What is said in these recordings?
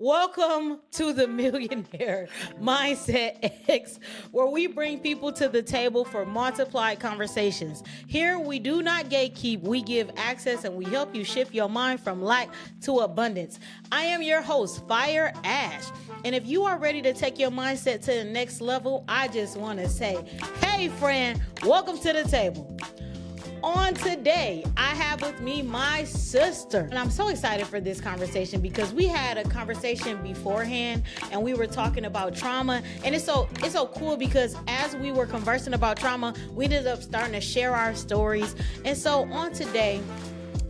Welcome to the Millionaire Mindset X, where we bring people to the table for multiplied conversations. Here, we do not gatekeep, we give access and we help you shift your mind from lack to abundance. I am your host, Fire Ash. And if you are ready to take your mindset to the next level, I just want to say, hey, friend, welcome to the table. On today, I have with me my sister. And I'm so excited for this conversation because we had a conversation beforehand and we were talking about trauma. And it's so cool because as we were conversing about trauma, we ended up starting to share our stories. And so on today,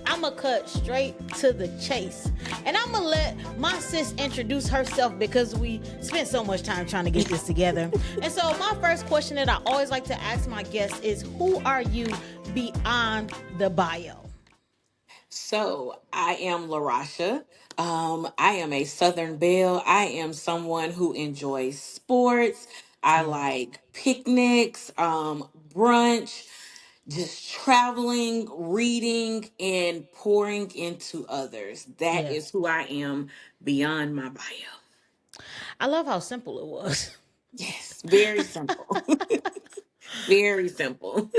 I'm going to cut straight to the chase. And I'm going to let my sis introduce herself because we spent so much time trying to get this together. And so my first question that I always like to ask my guests is, who are you beyond the bio? So I am LaRosha. I am a Southern Belle. I am someone who enjoys sports. I Yeah. like picnics, brunch, just traveling, reading, and pouring into others. That Yeah. is who I am beyond my bio. I love how simple it was. Yes, very simple. Very simple.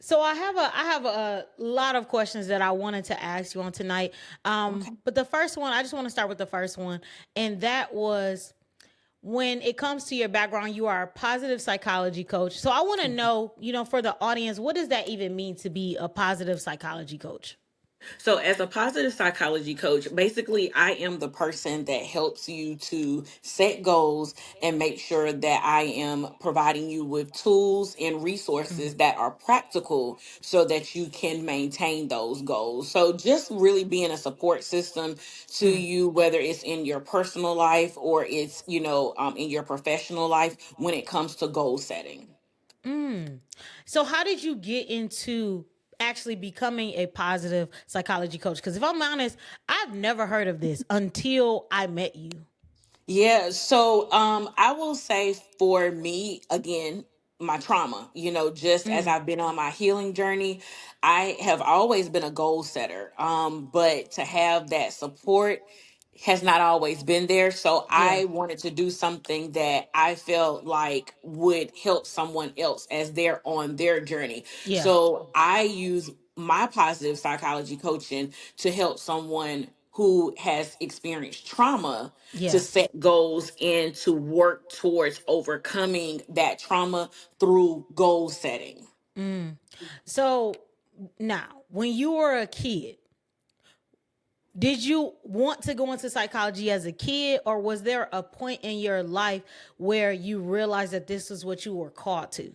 So I have a lot of questions that I wanted to ask you on tonight. Okay. But the first one, I just want to start with the first one, and that was, when it comes to your background, you are a positive psychology coach. So I want to know, for the audience, what does that even mean to be a positive psychology coach? So, as a positive psychology coach, basically, I am the person that helps you to set goals and make sure that I am providing you with tools and resources that are practical so that you can maintain those goals. So, just really being a support system to Mm. you, whether it's in your personal life or it's, in your professional life when it comes to goal setting. Mm. So how did you get into actually becoming a positive psychology coach? Because if I'm honest, I've never heard of this until I met you. Yeah, so I will say for me again, my trauma, just as Mm. I've been on my healing journey, I have always been a goal setter. But to have that support has not always been there. So Yeah. I wanted to do something that I felt like would help someone else as they're on their journey. Yeah. So I use my positive psychology coaching to help someone who has experienced trauma to Yeah. set goals and to work towards overcoming that trauma through goal setting. Mm. So now, when you were a kid, did you want to go into psychology as a kid, or was there a point in your life where you realized that this is what you were called to?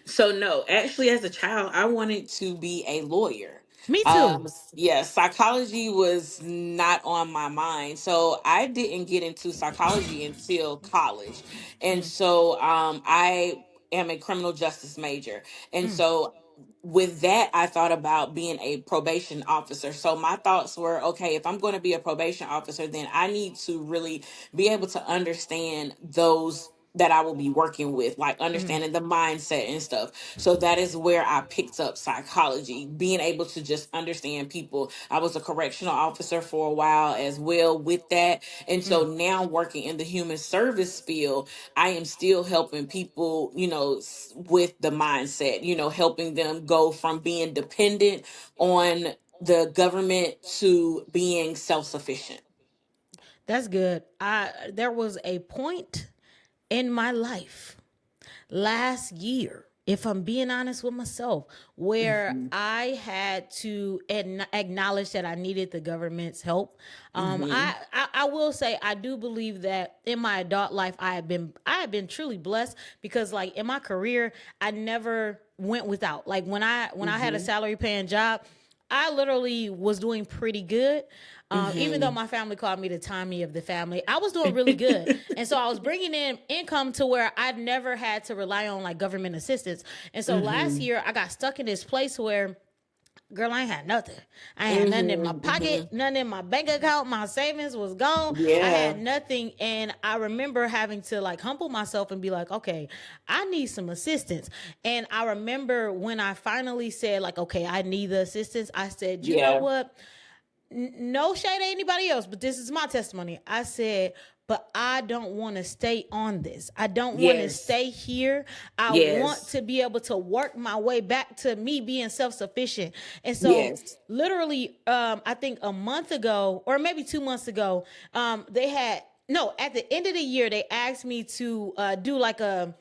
So no, actually, as a child, I wanted to be a lawyer. Me too. Yeah, psychology was not on my mind, so I didn't get into psychology until college, and Mm. so I am a criminal justice major, and Mm. so with that, I thought about being a probation officer. So my thoughts were, okay, if I'm going to be a probation officer, then I need to really be able to understand those that I will be working with, like Mm. understanding the mindset and stuff. So that is where I picked up psychology, being able to just understand people. I was a correctional officer for a while as well with that. And so Mm. now working in the human service field, I am still helping people, with the mindset, helping them go from being dependent on the government to being self sufficient. That's good. There was a point in my life last year, if I'm being honest with myself, where Hmm. I had to acknowledge that I needed the government's help. Hmm. I will say I do believe that in my adult life I have been truly blessed because, like, in my career, I never went without. Like, when I had a Hmm. salary paying job, I literally was doing pretty good. Even though Hmm. my family called me the Tommy of the family, I was doing really good. And so I was bringing in income to where I'd never had to rely on like government assistance. And so last Hmm. year I got stuck in this place where, girl, I ain't had nothing. I ain't had nothing in my Hmm. pocket, Hmm. nothing in my bank account. My savings was gone. I Yeah. had nothing. And I remember having to like humble myself and be like, okay, I need some assistance. And I remember when I finally said, like, okay, I need the assistance, I said, you know Yeah. what? no shade at anybody else, but this is my testimony. I said, but I don't want to stay on this. I don't want to Yes. stay here. I want Yes. to be able to work my way back to me being self sufficient. And so, Yes. literally, I think a month ago, or maybe 2 months ago, they had no, at the end of the year, they asked me to do like a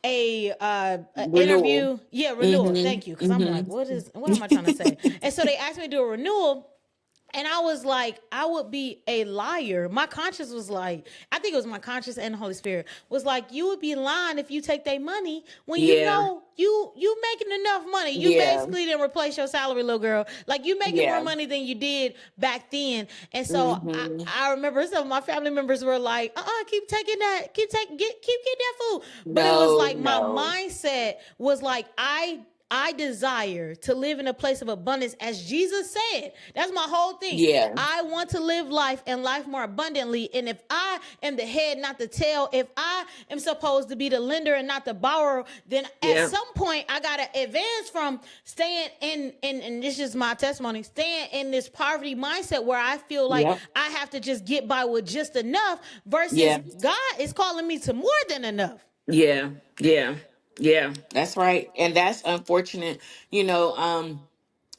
Renewal. interview. Yeah, renewal. Thank you. Mm-hmm. Because I'm like, what am I trying to say? Mm-hmm. And so they asked me to do a renewal. And I was like, I would be a liar. My conscience was like, I think it was my conscience and the Holy Spirit was like, you would be lying if you take their money when you Yeah. know you making enough money. You Yeah. basically didn't replace your salary, little girl. Like you making more Yeah. money than you did back then. And so Mm-hmm. I remember some of my family members were like, keep taking that, keep getting that food. But it was No, like my no. mindset was like I desire to live in a place of abundance as Jesus said. That's my whole thing. Yeah. I want to live life and life more abundantly. And if I am the head, not the tail, if I am supposed to be the lender and not the borrower, then at Yeah. some point I gotta advance from staying in and this is my testimony, staying in this poverty mindset where I feel like Yep. I have to just get by with just enough versus Yeah. God is calling me to more than enough. Yeah. Yeah. Yeah. That's right. And that's unfortunate. You know,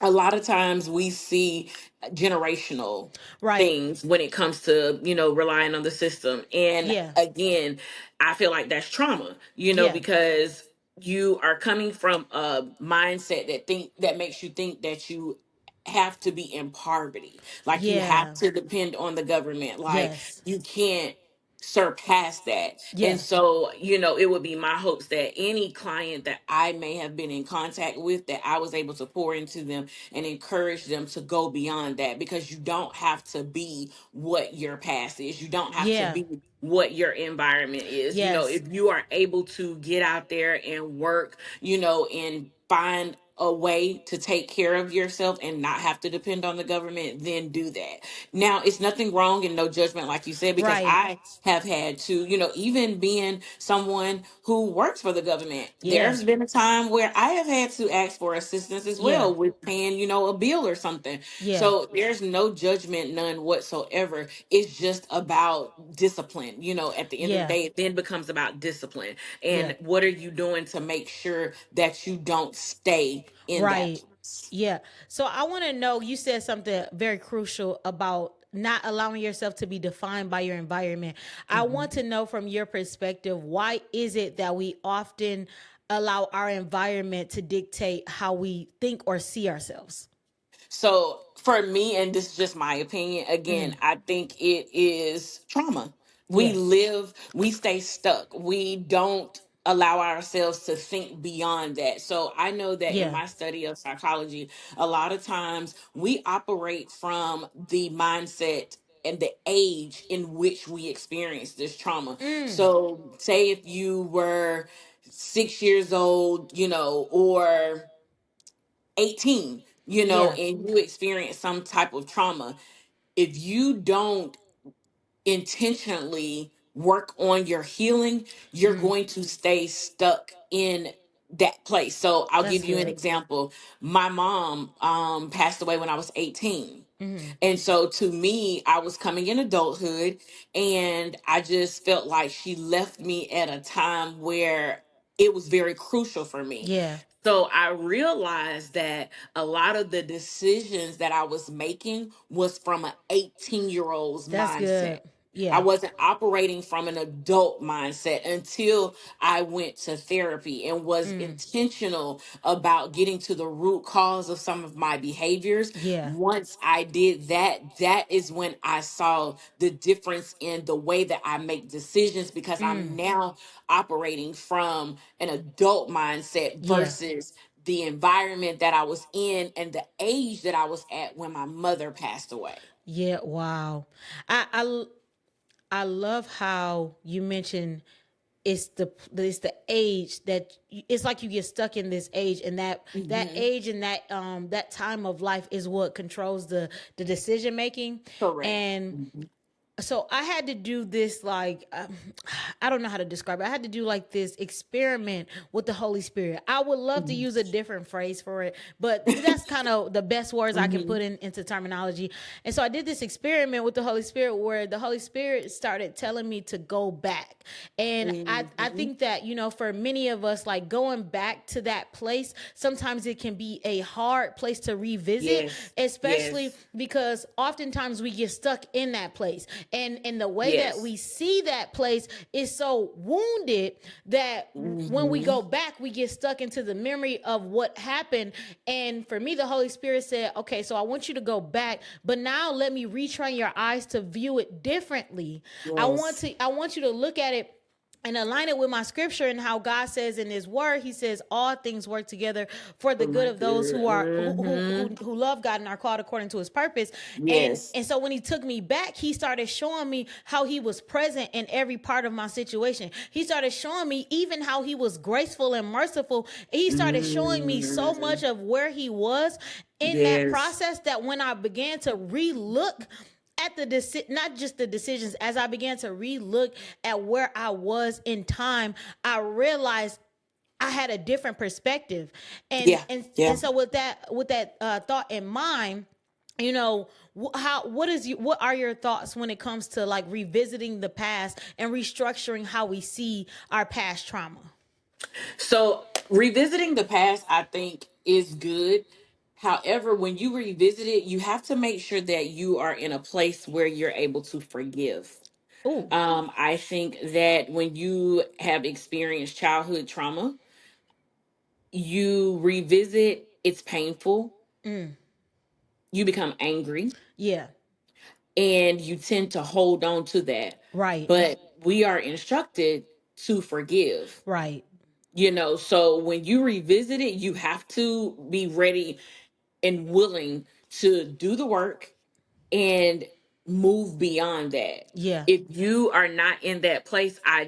a lot of times we see generational Right. things when it comes to, relying on the system. And Yeah. again, I feel like that's trauma, Yeah. because you are coming from a mindset that makes you think that you have to be in poverty, like you have Yeah. to depend on the government, like Yes. you can't surpass that. And Yeah. so, it would be my hopes that any client that I may have been in contact with, that I was able to pour into them and encourage them to go beyond that, because you don't have to be what your past is. You don't have to Yeah. be what your environment is. Yes. If you are able to get out there and work, and find a way to take care of yourself and not have to depend on the government, then do that. Now, it's nothing wrong and no judgment, like you said, because Right. I have had to, even being someone who works for the government, Yeah. there's been a time where I have had to ask for assistance as Yeah. well with paying, a bill or something. Yeah. So there's no judgment, none whatsoever. It's just about discipline. At the end of the Yeah. day, it then becomes about discipline. Yeah. And what are you doing to make sure that you don't stay in that Right. place? Yeah. So I want to know, you said something very crucial about not allowing yourself to be defined by your environment. I want Mhm. to know from your perspective, why is it that we often allow our environment to dictate how we think or see ourselves? So for me, and this is just my opinion, again, I think it is trauma. Yeah. We stay stuck. We don't allow ourselves to think beyond that. So I know that in Yeah. my study of psychology, a lot of times we operate from the mindset and the age in which we experience this trauma. Mm. So say if you were 6 years old, or 18, Yeah. and you experience some type of trauma, if you don't intentionally work on your healing, you're Mm. going to stay stuck in that place. So I'll That's give you an good. example. My mom passed away when I was 18. Mm. And so to me, I was coming in adulthood, and I just felt like she left me at a time where it was very crucial for me. Yeah. So I realized that a lot of the decisions that I was making was from an 18-year-old's That's mindset. good. I Yeah. wasn't operating from an adult mindset until I went to therapy and was Mm. intentional about getting to the root cause of some of my behaviors. Yeah. Once I did that, that is when I saw the difference in the way that I make decisions, because I'm Mm. now operating from an adult mindset Yeah. versus the environment that I was in and the age that I was at when my mother passed away. Yeah. Wow. I love how you mentioned it's the age that it's like you get stuck in this age, and that Hmm. age and that time of life is what controls the decision making. Correct. And Mhm. so I had to do this like I don't know how to describe it. I had to do like this experiment with the Holy Spirit. I would love to Mhm. use a different phrase for it, but that's kind of the best words I can Mhm. put into terminology. And so I did this experiment with the Holy Spirit where the Holy Spirit started telling me to go back. And I Mhm. think that, you know, for many of us, like going back to that place, sometimes it can be a hard place to revisit, Yes. especially Yes. because oftentimes we get stuck in that place. And the way that Yes. we see that place is so wounded that when we Mhm. go back, we get stuck into the memory of what happened. And for me, the Holy Spirit said, okay, so I want you to go back, but now let me retrain your eyes to view it differently. Yes. I want you to look at it and align it with my scripture and how God says in his word. He says all things work together for the For good my of those good. who are Mhm. who love God and are called according to his purpose. Yes. And so when he took me back, he started showing me how he was present in every part of my situation. He started showing me even how he was graceful and merciful. He started showing me so much Mhm. of where he was in that Yes. process that when I began to relook at not just the decisions, as I began to relook at where I was in time, I realized I had a different perspective. and Yeah. and Yeah. and so with that thought in mind, you know, what are your thoughts when it comes to like revisiting the past and restructuring how we see our past trauma? So revisiting the past, I think, is good. However, when you revisit it, you have to make sure that you are in a place where you're able to forgive. Ooh. I think that when you have experienced childhood trauma, you revisit, it's painful, Mm. you become angry, Yeah. and you tend to hold on to that. Right. But we are instructed to forgive. Right. So when you revisit it, you have to be ready and willing to do the work and move beyond that. Yeah. If you are not in that place, I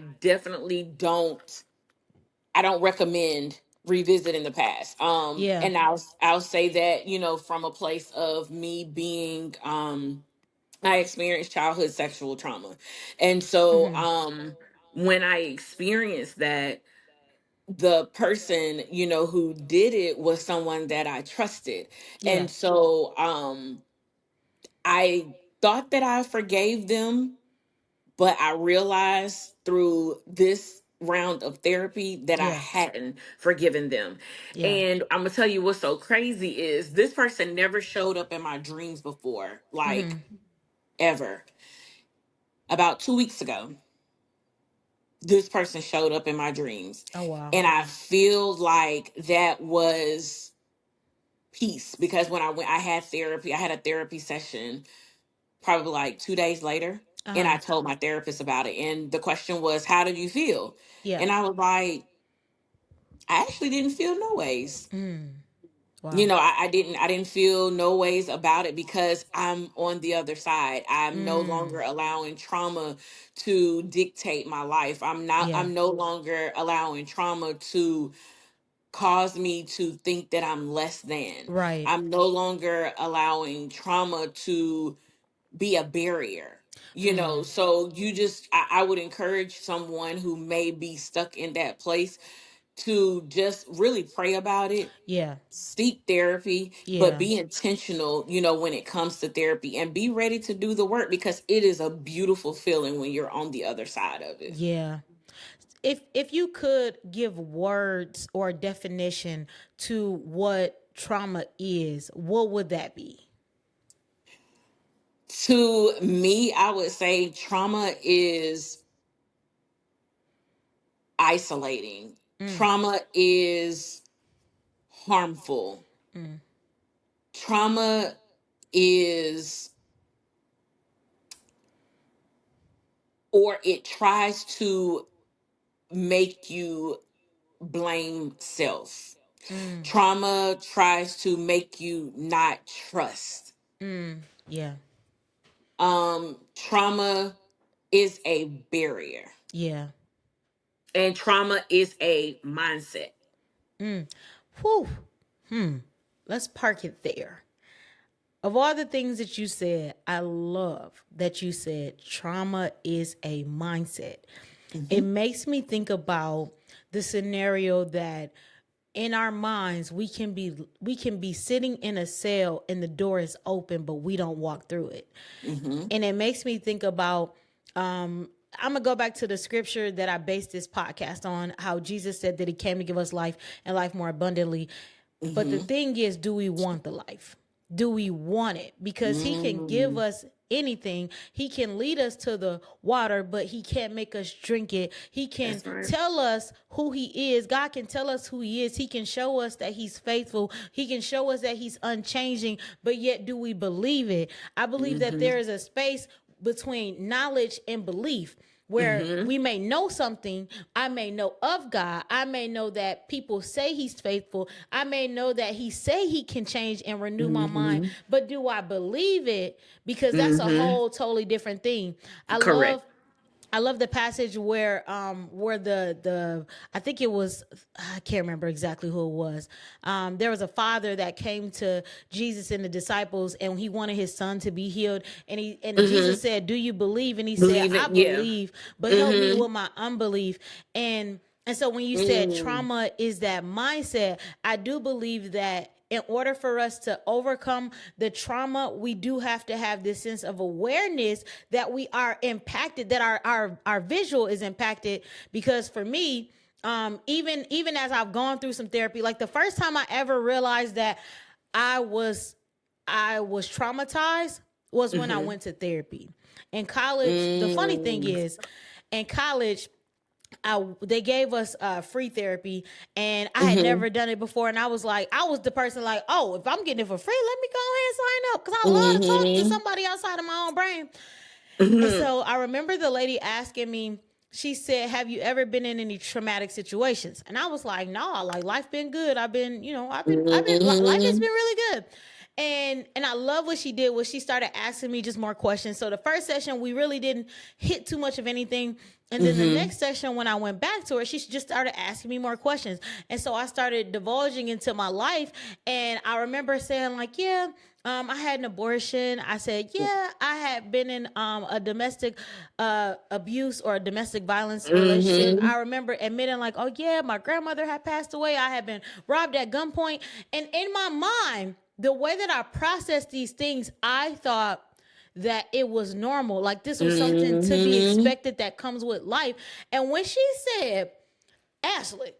don't recommend revisiting the past. Yeah. And I'll say that, from a place of me being I experienced childhood sexual trauma. And so Hmm. when I experienced that, the person, who did it was someone that I trusted. Yeah. And so I thought that I forgave them, but I realized through this round of therapy that I Yeah. hadn't forgiven them. Yeah. And I'm gonna tell you what's so crazy is this person never showed up in my dreams before, like Hmm. ever. About 2 weeks ago, this person showed up in my dreams. Oh wow. And I feel like that was peace because when I went, I had a therapy session probably like 2 days later. And Uh-huh. I told my therapist about it. And the question was, how did you feel? Yeah. And I was like, I actually didn't feel no ways. Mm. Wow. I didn't feel no ways about it because I'm on the other side. I'm no Mm. longer allowing trauma to dictate my life. Yeah. I'm no longer allowing trauma to cause me to think that I'm less than. Right. I'm no longer allowing trauma to be a barrier. Mm. So I would encourage someone who may be stuck in that place to just really pray about it, Yeah. seek therapy, but Yeah. be intentional, when it comes to therapy and be ready to do the work because it is a beautiful feeling when you're on the other side of it. Yeah. If you could give words or definition to what trauma is, what would that be? To me, I would say trauma is isolating. Mm. Trauma is harmful. Mm. Trauma is, or it tries to make you blame self. Mm. Trauma tries to make you not trust. Mm. Yeah. Trauma is a barrier, Yeah. and trauma is a mindset. Mm. Whew. Hmm. Let's park it there. of all the things that you said, I love that you said trauma is a mindset. It Hmm. makes me think about the scenario that in our minds we can be sitting in a cell and the door is open but we don't walk through it. Hmm. And it makes me think about I'm gonna go back to the scripture that I based this podcast on, how Jesus said that he came to give us life and life more abundantly. But the Hmm. thing is, do we want the life? Do we want it? Because he can give Hmm. us anything. He can lead us to the water, but he can't make us drink it. He can That's right. tell us who he is. God can tell us who he is. He can show us that he's faithful. He can show us that he's unchanging, but yet do we believe it? I believe that Hmm. there is a space between knowledge and belief where Hmm. we may know something. I may know of God. I may know that people say he's faithful. I may know that he say he can change and renew my mind, Hmm. but do I believe it? Because that's a Hmm. whole totally different thing. I Correct. love I love the passage where the I think it was, I can't remember exactly who it was. There was a father that came to Jesus and the disciples and he wanted his son to be healed, and Hmm. Jesus said, "Do you believe?" And he said, Believe "I it. Yeah. believe, but help me Hmm. with my unbelief." And so when you said Mm. trauma is that mindset, I do believe that in order for us to overcome the trauma, we do have to have this sense of awareness that we are impacted, that our visual is impacted. Because for me, even as I've gone through some therapy, like the first time I ever realized that I was I was traumatized was when I Mhm. went to therapy. In college, the funny thing Mm. is, in college, they gave us free therapy, and I had Mhm. never done it before, and I was the person like, oh, if I'm getting it for free, let me go ahead and sign up because I love to talk to Mhm. somebody outside of my own brain. And Mhm. so I remember the lady asking me, she said, "Have you ever been in any traumatic situations?" And I was like, "No, like life been good. I've been, life has Mhm. been really good." And I love what she did was she started asking me just more questions. So the first session we really didn't hit too much of anything. And then the Mhm. next session when I went back to her, she just started asking me more questions. And so I started divulging into my life. And I remember saying, like, yeah, I had an abortion. I said, yeah, I had been in a domestic abuse or a domestic violence relationship. Mhm. I remember admitting, like, oh, yeah, my grandmother had passed away. I had been robbed at gunpoint. And in my mind, the way that I processed these things, I thought that it was normal. Like this was something to be Mhm. expected that comes with life. And when she said, Ashley,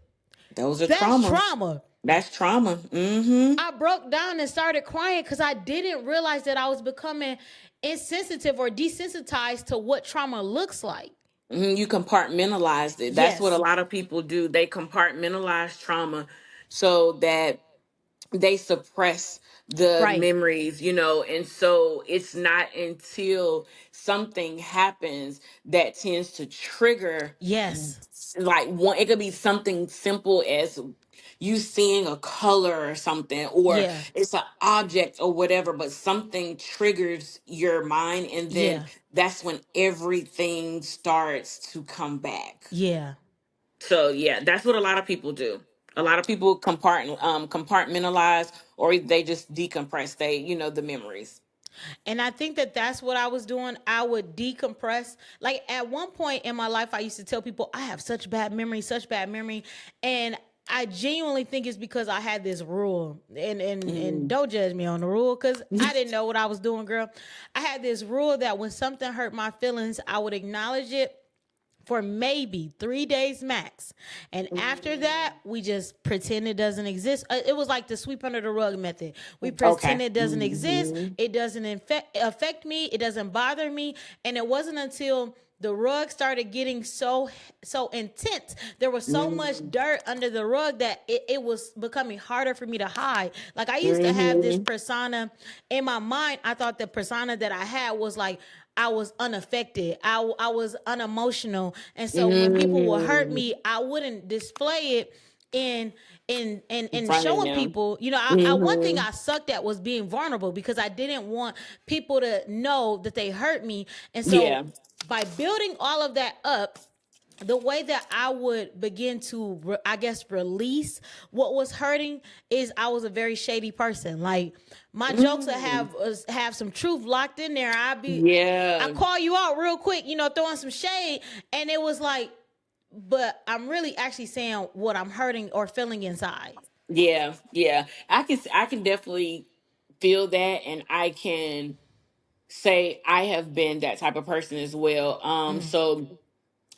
Those are that's traumas. trauma, That's trauma. Mhm. I broke down and started crying because I didn't realize that I was becoming insensitive or desensitized to what trauma looks like. Mhm. You compartmentalized it. That's what a Yes. lot of people do. They compartmentalize trauma so that they suppress the Right. memories, and so it's not until something happens that tends to trigger, Yes. like one, it could be something simple as you seeing a color or something, or Yeah. it's an object or whatever, but something triggers your mind, and then Yeah. that's when everything starts to come back. Yeah. So yeah, that's what a lot of people do. A lot of people compartmentalize, or they just decompress. The memories. And I think that that's what I was doing. I would decompress. Like at one point in my life, I used to tell people, I have such bad memory, such bad memory. And I genuinely think it's because I had this rule. And Mm. don't judge me on the rule because I didn't know what I was doing, girl. I had this rule that when something hurt my feelings, I would acknowledge it for maybe 3 days max. And after that, Mm. we just pretend it doesn't exist. It was like the sweep under the rug method. We Okay. pretend it doesn't exist. Hmm. It doesn't affect me. It doesn't bother me. And it wasn't until the rug started getting so intense, there was so much Hmm. dirt under the rug that it was becoming harder for me to hide. Like I used to have this Hmm. persona in my mind. I thought the persona that I had was like I was unaffected. I was unemotional. And so when people would hurt Hmm. me, I wouldn't display it in In in front of showing them. people. I one thing Hmm. I sucked at was being vulnerable because I didn't want people to know that they hurt me. And so Yeah. by building all of that up, the way that I would begin to, I guess, release what was hurting is I was a very shady person. Like my jokes would Mm, have some truth locked in there. I yeah, call you out real quick, throwing some shade, and it was like, but I'm really actually saying what I'm hurting or feeling inside. yeah, yeah. I can definitely feel that, and I can say I have been that type of person as well. Mm, So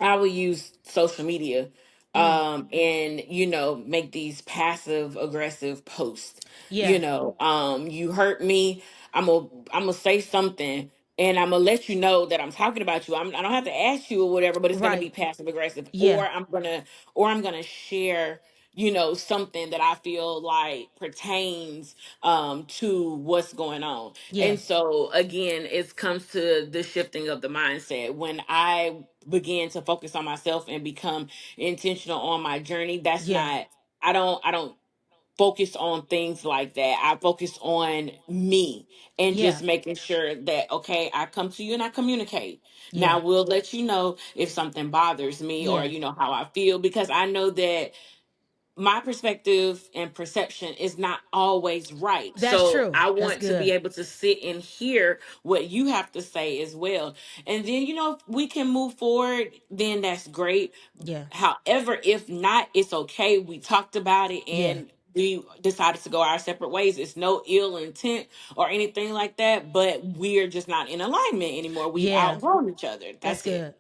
I will use social media, mm, and make these passive aggressive posts. yeah, You hurt me. I'm gonna say something, and I'm gonna let you know that I'm talking about you. I don't have to ask you or whatever, but it's gonna right, be passive aggressive, yeah, or I'm gonna share. Something that I feel like pertains to what's going on. yeah, And so again, it comes to the shifting of the mindset. When I begin to focus on myself and become intentional on my journey, that's yeah, not I don't focus on things like that. I focus on me and yeah, just making sure that, okay, I come to you and I communicate. yeah, Now we'll let you know if something bothers me, or yeah. how I feel, because I know that my perspective and perception is not always right. That's So true. I That's want to be good. able to sit and hear what you have to say as well. And then, if we can move forward, then that's great. Yeah, However, if not, it's okay. We talked about it yeah, and we decided to go our separate ways. It's no ill intent or anything like that, but we are just not in alignment anymore. We've yeah. outgrown each other. That's That's it. good.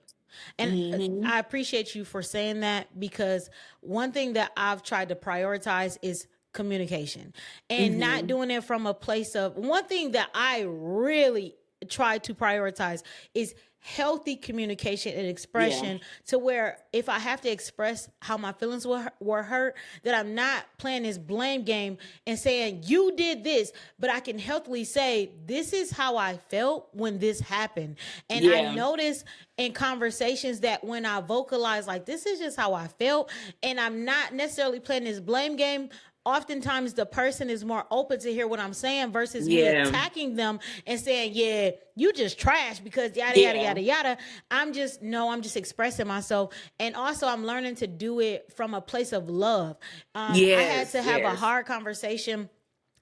And Hmm. I appreciate you for saying that, because one thing that I've tried to prioritize is communication, and not Hmm. doing it from a place of, one thing that I really try to prioritize is healthy communication and Yeah. expression, to where if I have to express how my feelings were hurt, that I'm not playing this blame game and saying you did this, but I can healthily say this is how I felt when this happened. And I Yeah. noticed in conversations that when I vocalize like this is just how I felt, and I'm not necessarily playing this blame game, oftentimes the person is more open to hear what I'm saying versus me Yeah. attacking them and saying, yeah, you just trash because yada yada Yeah. yada yada. I'm just expressing myself. And also I'm learning to do it from a place of love. I had Yes, to have a yes. hard conversation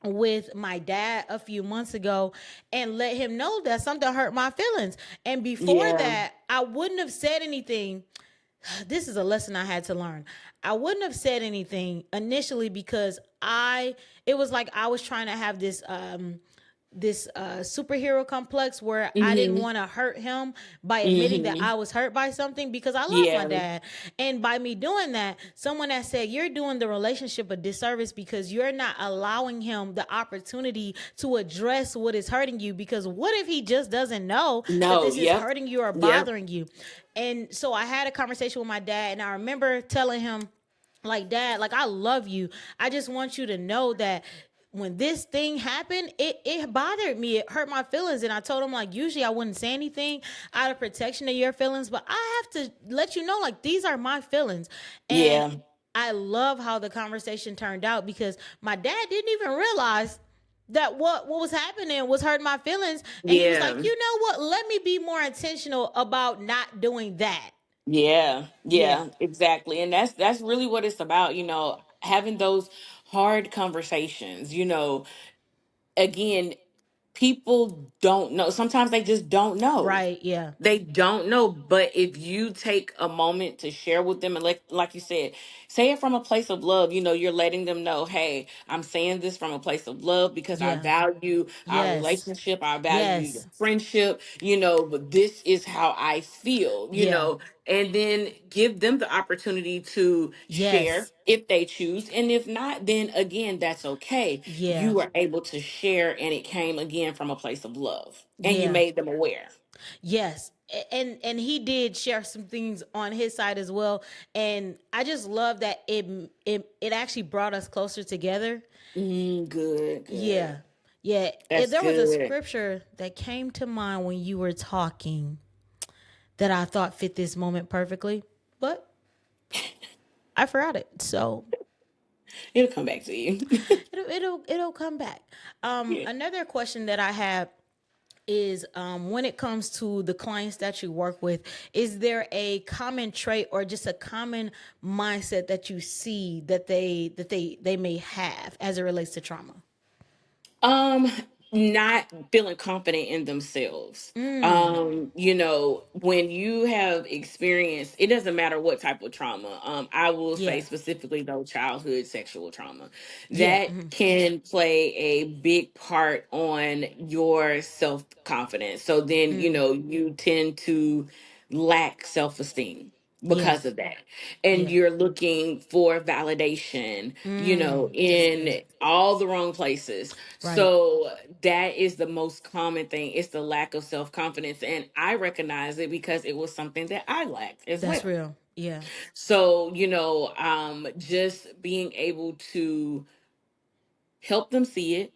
with my dad a few months ago and let him know that something hurt my feelings. And before Yeah. that, I wouldn't have said anything. This is a lesson I had to learn. I wouldn't have said anything initially because it was like I was trying to have this superhero complex where I didn't Mhm. want to hurt him by admitting that Mhm. I was hurt by something, because I love my Yeah. dad. And by me doing that, someone that said you're doing the relationship a disservice because you're not allowing him the opportunity to address what is hurting you. Because what if he just doesn't know that No. this is Yep. hurting you or Yep. bothering you? And so I had a conversation with my dad, and I remember telling him, like, dad, like, I love you. I just want you to know that when this thing happened, it bothered me. It hurt my feelings. And I told him, like, usually I wouldn't say anything out of protection of your feelings, but I have to let you know, like, these are my feelings. And Yeah. I love how the conversation turned out, because my dad didn't even realize that what was happening was hurting my feelings. And he was like, Yeah. you know what? Let me be more intentional about not doing that. Yeah. Yeah. Yeah. Exactly. And that's really what it's about, having those hard conversations. Again, people don't know. Sometimes they just don't know. Right. Yeah. They don't know, but if you take a moment to share with them and like you said, say it from a place of love, you're letting them know, hey, I'm saying this from a place of love because I Yeah. value our Yes. relationship, I value your Yes. friendship, but this is how I feel, Yeah. and then give them the opportunity to share Yes. if they choose. And if not, then again, that's okay. You Yeah. were able to share, and it came again from a place of love, and you Yeah. made them aware. Yes. And he did share some things on his side as well. And I just love that it actually brought us closer together. Good, good. Yeah. Yeah. That's There was a good. scripture that came to mind when you were talking that I thought fit this moment perfectly, but I forgot it. So It'll come back to you. it'll come back. Yeah. Another question that I have is when it comes to the clients that you work with, is there a common trait or just a common mindset that you see that they may have as it relates to trauma? Um, Not feeling confident in themselves. Mm. When you have experienced, it doesn't matter what type of trauma. I will say Yeah. specifically though, childhood sexual trauma, Yeah. that can play a big part on your self confidence. So then, you tend to lack self esteem Yeah. because of that, and Yeah. you're looking for validation, That's good. in all the wrong places. Right. So that is the most common thing. It's the lack of self confidence. And I recognize it because it was something that I lacked as That's well. real. Yeah. So, just being able to help them see it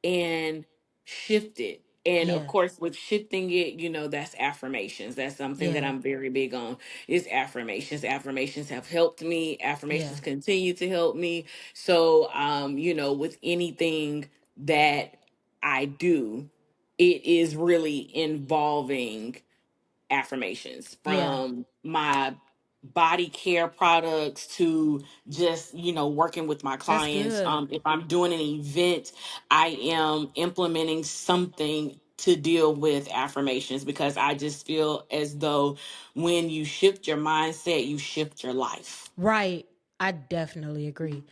and shift it. And of Yeah. course, with shifting it, that's affirmations. That's something that Yeah. I'm very big on is affirmations. Affirmations have helped me. Yeah. Affirmations continue to help me. So, with anything that I do, it is really involving affirmations, Yeah. from my body care products to just working with my That's clients. good. If I'm doing an event, I am implementing something to deal with affirmations, because I just feel as though when you shift your mindset, you shift your life. Right. I definitely agree.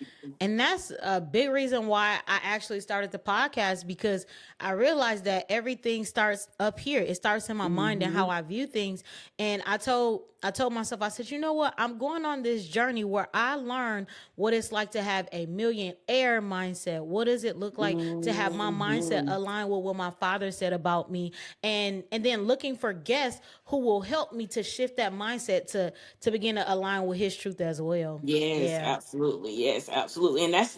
And that's a big reason why I actually started the podcast, because I realized that everything starts up here. It starts in my mind and how Hmm. I view things. And I told myself, I said, you know what? I'm going on this journey where I learn what it's like to have a millionaire mindset. What does it look like to have my mindset Hmm. align with what my father said about me? And then looking for guests who will help me to shift that mindset to begin to align with his truth as well. Yes, Yeah. absolutely. Yes, absolutely. And that's,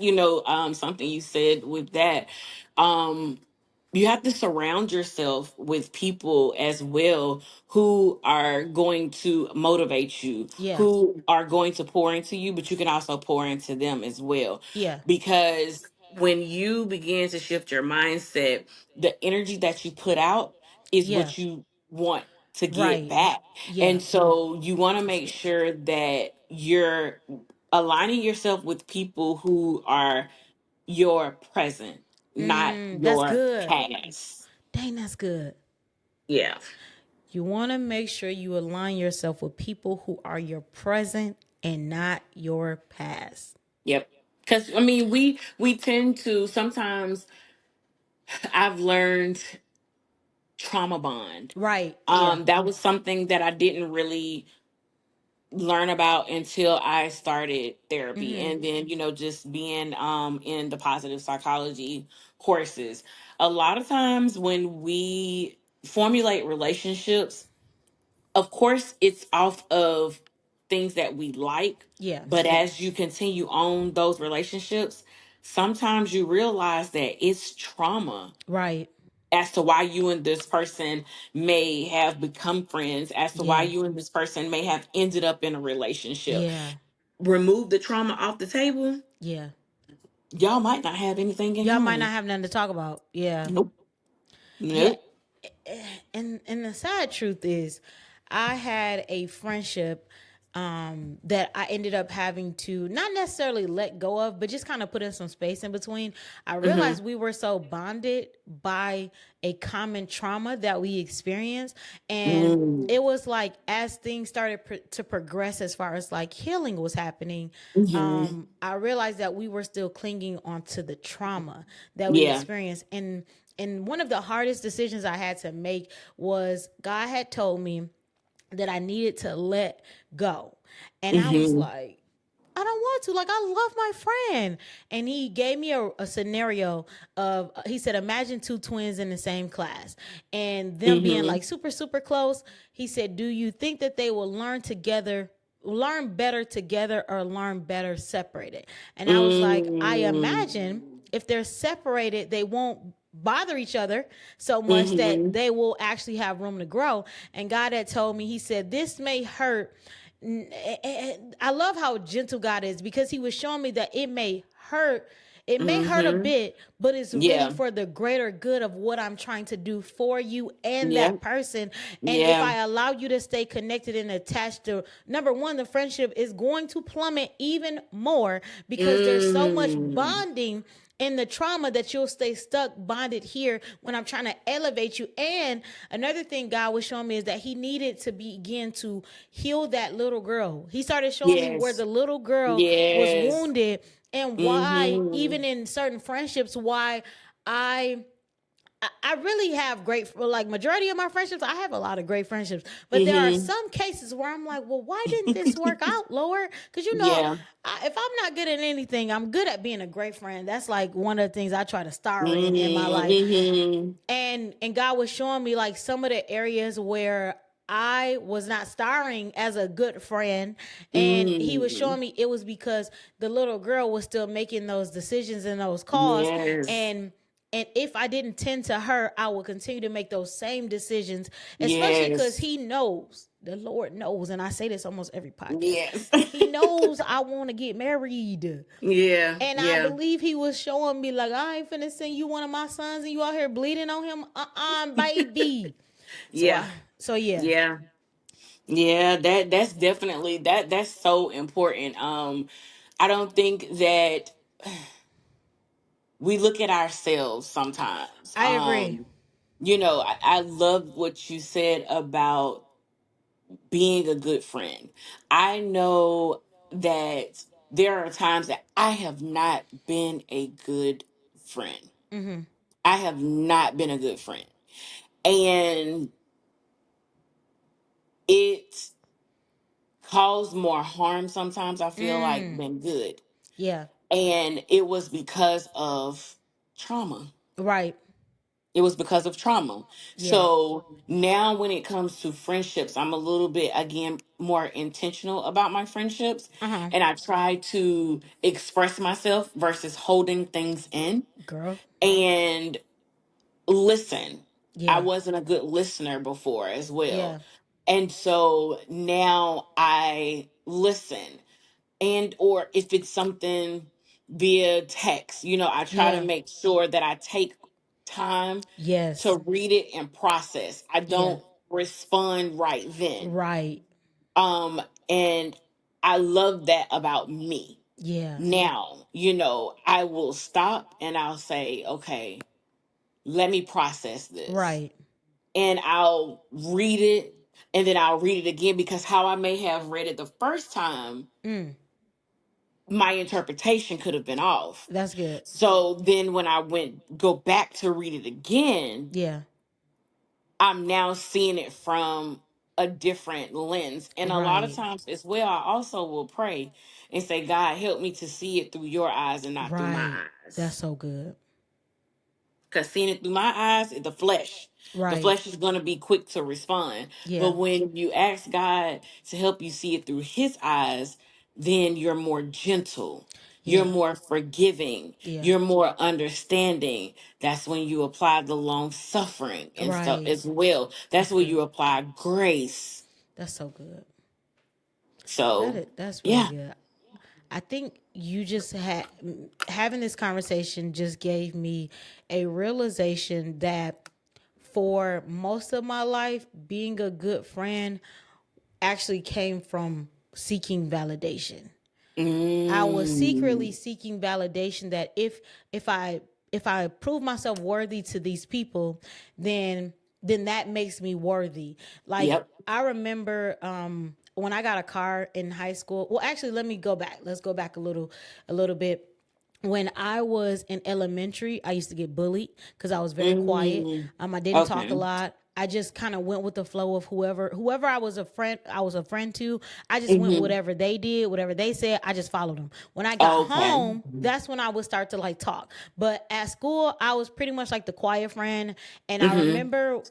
something you said with that. Um, you have to surround yourself with people as well who are going to motivate you, Yeah. who are going to pour into you, but you can also pour into them as well. Yeah. Because when you begin to shift your mindset, the energy that you put out is Yeah. what you want to get Right. back. Yeah. And so you want to That's make good. sure that you're aligning yourself with people who are your present, not That's your good. past. Dang, that's good. Yeah. You want to make sure you align yourself with people who are your present and not your past. Yep. Because I mean, we tend to sometimes. I've learned trauma bond. Right. Yeah. That was something that I didn't really learn about until I started therapy, and then just being in the positive psychology courses. A lot of times when we formulate relationships, of course it's off of things that we like, Yeah. but as you continue on those relationships, sometimes you realize that it's trauma Right. as to why you and this person may have become friends, as to why Yeah. you and this person may have ended up in a relationship. Yeah. Remove the trauma off the table, Yeah. y'all might not have anything in Y'all might not common. have nothing to talk about. Yeah. Nope. Yeah. Nope. And the sad truth is, I had a friendship that I ended up having to not necessarily let go of, but just kind of put in some space in between. I Mm-hmm. realized we were so bonded by a common trauma that we experienced, and Mm-hmm. it was like as things started to progress as far as like healing was happening, Mm-hmm. I realized that we were still clinging onto the trauma that we Yeah. experienced. And one of the hardest decisions I had to make was God had told me that I needed to let go. And I was Mm-hmm. like, I don't want to. Like, I love my friend. And he gave me a scenario of, he said, imagine two twins in the same class and them being Mm-hmm. like super, super close. He said, do you think that they will learn together? Learn better together or learn better separated? And I was like, I imagine Mm-hmm. if they're separated, they won't bother each other so much that Mm-hmm. they will actually have room to grow. And God had told me, he said, this may hurt. I love how gentle God is, because he was showing me that it may hurt It may hurt a Mm-hmm. bit, but it's really Yeah. for the greater good of what I'm trying to do for you and Yeah. that person. And if Yeah. I allow you to stay connected and attached to, number one, the friendship is going to plummet even more because there's so much Mm. bonding in the trauma that you'll stay stuck bonded here when I'm trying to elevate you. And another thing God was showing me is that he needed to begin to heal that little girl. He started showing me where Yes. the little girl was Yes. wounded and why, Mm-hmm. even in certain friendships, why I I really have great, like majority of my friendships, I have a lot of great friendships. But there are Mm-hmm. some cases where I'm like, well, why didn't this work out, Lord? Because Yeah. if I'm not good at anything, I'm good at being a great friend. That's like one of the things I try to star in my life. Mm-hmm. And God was showing me like some of the areas where I was not starring as a good friend, and he was Mm. showing me it was because the little girl was still making those decisions and those calls. Yes. And if I didn't tend to her, I will continue to make those same decisions, especially because Yes. he knows, the Lord knows, and I say this almost every podcast, Yes. he knows I want to get married. Yeah. And I Yeah. believe he was showing me like, I ain't finna send you one of my sons and you out here bleeding on him. Baby. So Yeah. I, so yeah, Yeah. Yeah, that's definitely that's so important. I don't think that we look at ourselves sometimes. I agree. I love what you said about being a good friend. I know that there are times that I have not been a good friend. Mm-hmm. I have not been a good friend. And it caused more harm sometimes, I feel like, Mm. than good. Yeah. And it was because of trauma. Right. It was because of trauma. Yeah. So now when it comes to friendships, I'm a little bit, again, more intentional about my friendships. Uh-huh. And I try to express myself versus holding things in. Girl. And listen. I Yeah. wasn't a good listener before as well. Yeah. And so now I listen. And or if it's something via text, I try to Yeah. make sure that I take time to Yes. read it and process. I Yeah. don't respond right then. Right. And I love that about me. Yeah. Now, I will stop and I'll say, okay, let me process this. Right. And I'll read it and then I'll read it again because how I may have read it the first time, Mm. my interpretation could have been off. That's good. So then when I go back to read it again, Yeah. I'm now seeing it from a different lens. And a lot of Right. times as well, I also will pray and say, God, help me to see it through your eyes and not through my Right. That's eyes. so good. Because seeing it through my eyes, the Right. flesh is going to be quick to respond. But Yeah. when you ask God to help you see it through his eyes, then you're more gentle, you're Yeah. more forgiving, Yeah. you're more understanding. That's when you apply the long suffering and stuff Right. as well. That's That's where good. you apply grace. That's so good. So, That's really yeah. good. I think you just had having this conversation just gave me a realization that for most of my life, being a good friend actually came from seeking validation. I was secretly Mm, seeking validation that if I if I prove myself worthy to these people, then that makes me worthy. Like yep. I remember when I got a car in high school. Well, actually, let me go back. Let's go back a little bit. When I was in elementary, I used to get bullied because I was very quiet. Mm, I didn't talk a okay. lot. I just kind of went with the flow of whoever I was a friend to. I just went Hmm. whatever they did, whatever they said. I just followed them. When I got Okay. home, that's when I would start to like talk. But at school, I was pretty much like the quiet friend. And I Hmm. remember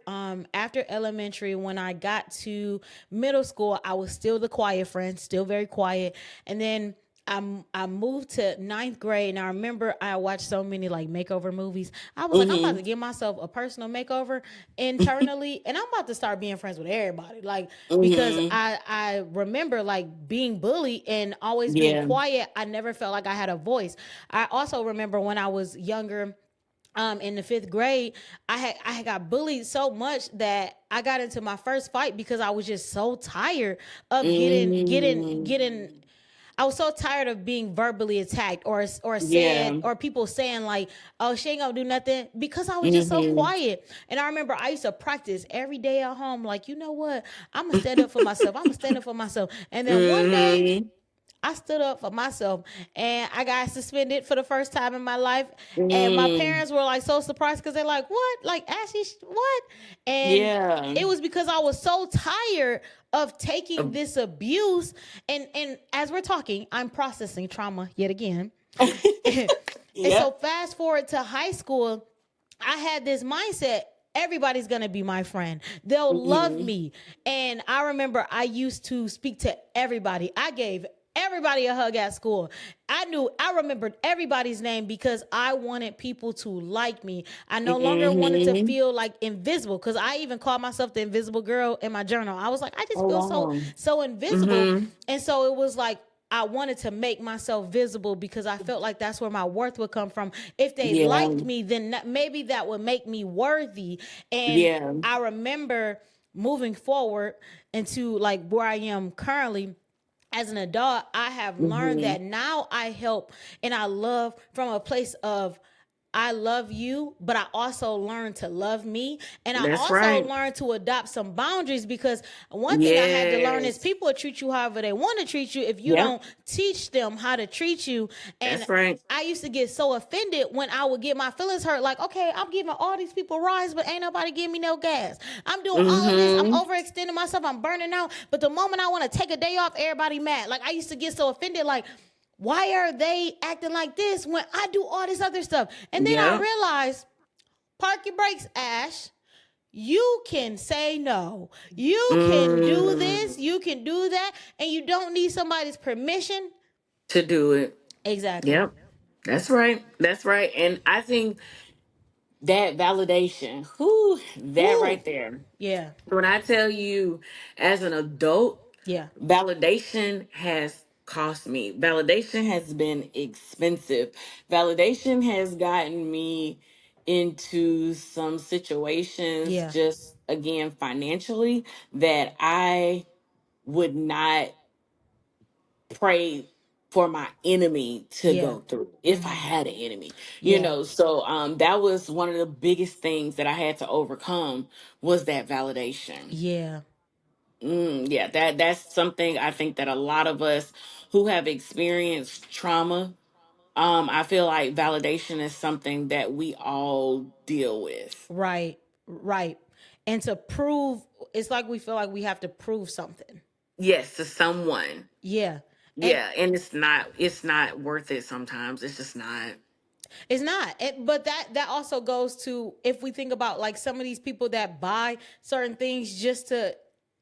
after elementary, when I got to middle school, I was still the quiet friend, still very quiet. And then I moved to ninth grade, and I remember I watched so many like makeover movies. I was like, I'm about Mm-hmm. to give myself a personal makeover internally, and I'm about to start being friends with everybody. Like, because Mm-hmm. I remember like being bullied and always being Yeah. quiet. I never felt like I had a voice. I also remember when I was younger, in the fifth grade, I had got bullied so much that I got into my first fight because I was just so tired of Mm-hmm. getting. I was so tired of being verbally attacked or said Yeah. or people saying like, "Oh, she ain't gonna do nothing," because I was just so Mm-hmm. quiet. And I remember I used to practice every day at home, like, you know what, I'm gonna stand up for myself. I'm gonna stand up for myself. And then one day Mm-hmm. I stood up for myself and I got suspended for the first time in my life. And my Mm. parents were like so surprised because they're like, "What? Like, Ashley, what?" And Yeah. it was because I was so tired of taking this abuse. And as we're talking, I'm processing trauma yet again. And so Yep. fast forward to high school, I had this mindset, everybody's gonna be my friend. They'll love Mm-hmm. me. And I remember I used to speak to everybody. I gave everybody a hug at school. I remembered everybody's name because I wanted people to like me. I no longer wanted to Mm-hmm. feel like invisible, because I even called myself the invisible girl in my journal. I was like, I just Oh feel wow. so invisible. Mm-hmm. And so it was like I wanted to make myself visible because I felt like that's where my worth would come from. If they Yeah. liked me, then maybe that would make me worthy. And Yeah. I remember moving forward into like where I am currently as an adult, I have learned Mm-hmm. that now I help and I love from a place of I love you, but I also learned to love me. And I That's also right. learned to adopt some boundaries, because one thing I had to learn is Yes. people will treat you however they want to treat you if you Yep. don't teach them how to treat you. And That's right. I used to get so offended when I would get my feelings hurt. Like, okay, I'm giving all these people rides, but ain't nobody giving me no gas. I'm doing all of this. I'm Mm-hmm. overextending myself. I'm burning out. But the moment I want to take a day off, everybody mad. Like, I used to get so offended. Like, why are they acting like this when I do all this other stuff? And then I Yep. realized, park your brakes, Ash. You can say no. You can do this. Mm. You can do that. And you don't need somebody's permission. To do it. Exactly. Yep. That's right. That's right. And I think that validation, who that Woo. right there. Yeah. When I tell you, as an adult, Yeah. validation has cost me. Validation has been expensive. Validation has gotten me into some situations, Yeah. just again financially, that I would not pray for my enemy to Yeah. go through if I Mm-hmm. had an enemy. Yeah. So that was one of the biggest things that I had to overcome, was that validation. Yeah. Yeah, that's something I think that a lot of us who have experienced trauma, I feel like validation is something that we all deal with. Right. Right. And to prove, it's like we feel like we have to prove something. Yes, to someone. Yeah. And Yeah, and it's not worth it sometimes. It's just not. it's not. But that also goes to, if we think about like some of these people that buy certain things just to,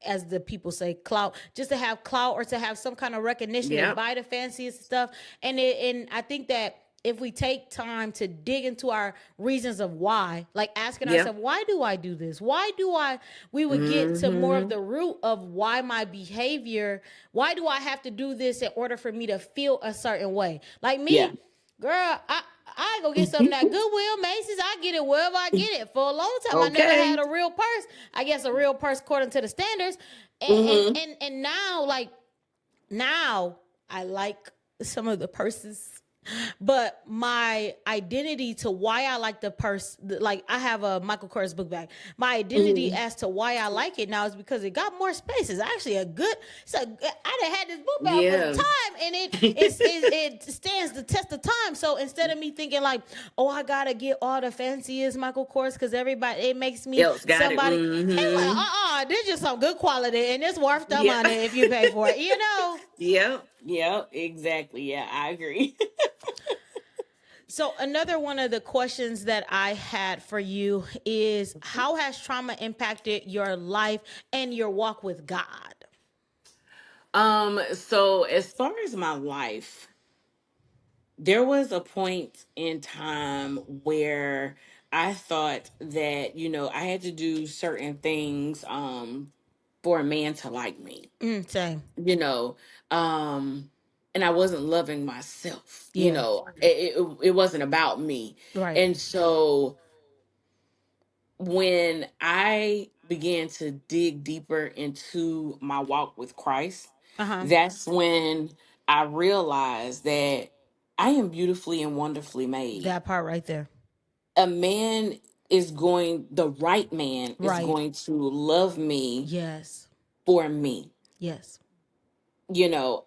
as the people say, clout, just to have clout or to have some kind of recognition. They Yep. buy the fanciest stuff, and I think that if we take time to dig into our reasons of why, like asking Yep. ourselves, why do I do this? Why do I? We would get to more of Mhm. the root of why my behavior. Why do I have to do this in order for me to feel a certain way? Like Yeah. me, girl, I go get something at Goodwill, Macy's. I get it wherever I get it. For a long time, I never Okay. had a real purse. I guess a real purse according to the standards. Mhm. And now, like now, I like some of the purses, but my identity to why I like the purse, like I have a Michael Kors book bag. My identity Mhm. as to why I like it now is because it got more space. It's actually a good. I done had this book bag for Yeah. time, and it stands the test of time. So instead of me thinking like, oh, I gotta get all the fanciest Michael Kors because everybody, it makes me Else got it. somebody. It's like, Mhm. this just some good quality, and it's worth the Yeah. money if you pay for it. You know. Yep. Yep. Exactly. Yeah, I agree. So another one of the questions that I had for you is, how has trauma impacted your life and your walk with God? So as far as my life, there was a point in time where I thought that, I had to do certain things for a man to like me, Same. you know, um and I wasn't loving myself, Yeah. it wasn't about me. Right. And so when I began to dig deeper into my walk with Christ, Uh huh. that's when I realized that I am beautifully and wonderfully made. That part right there. A man the right man is Right. going to love me Yes. for me. Yes. You know,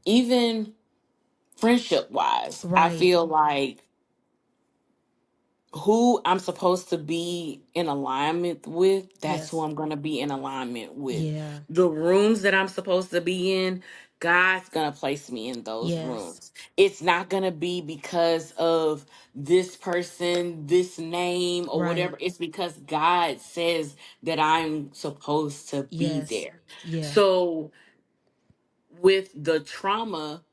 even friendship wise, I Right. feel like who I'm supposed to be in alignment with, that's who Yes. I'm going to be in alignment with. Yeah. The rooms that I'm supposed to be in, God's going to place me in those Yes. rooms. It's not going to be because of this person, this name, or Right. whatever. It's because God says that I'm supposed to be Yes. there. Yeah. So, with the trauma,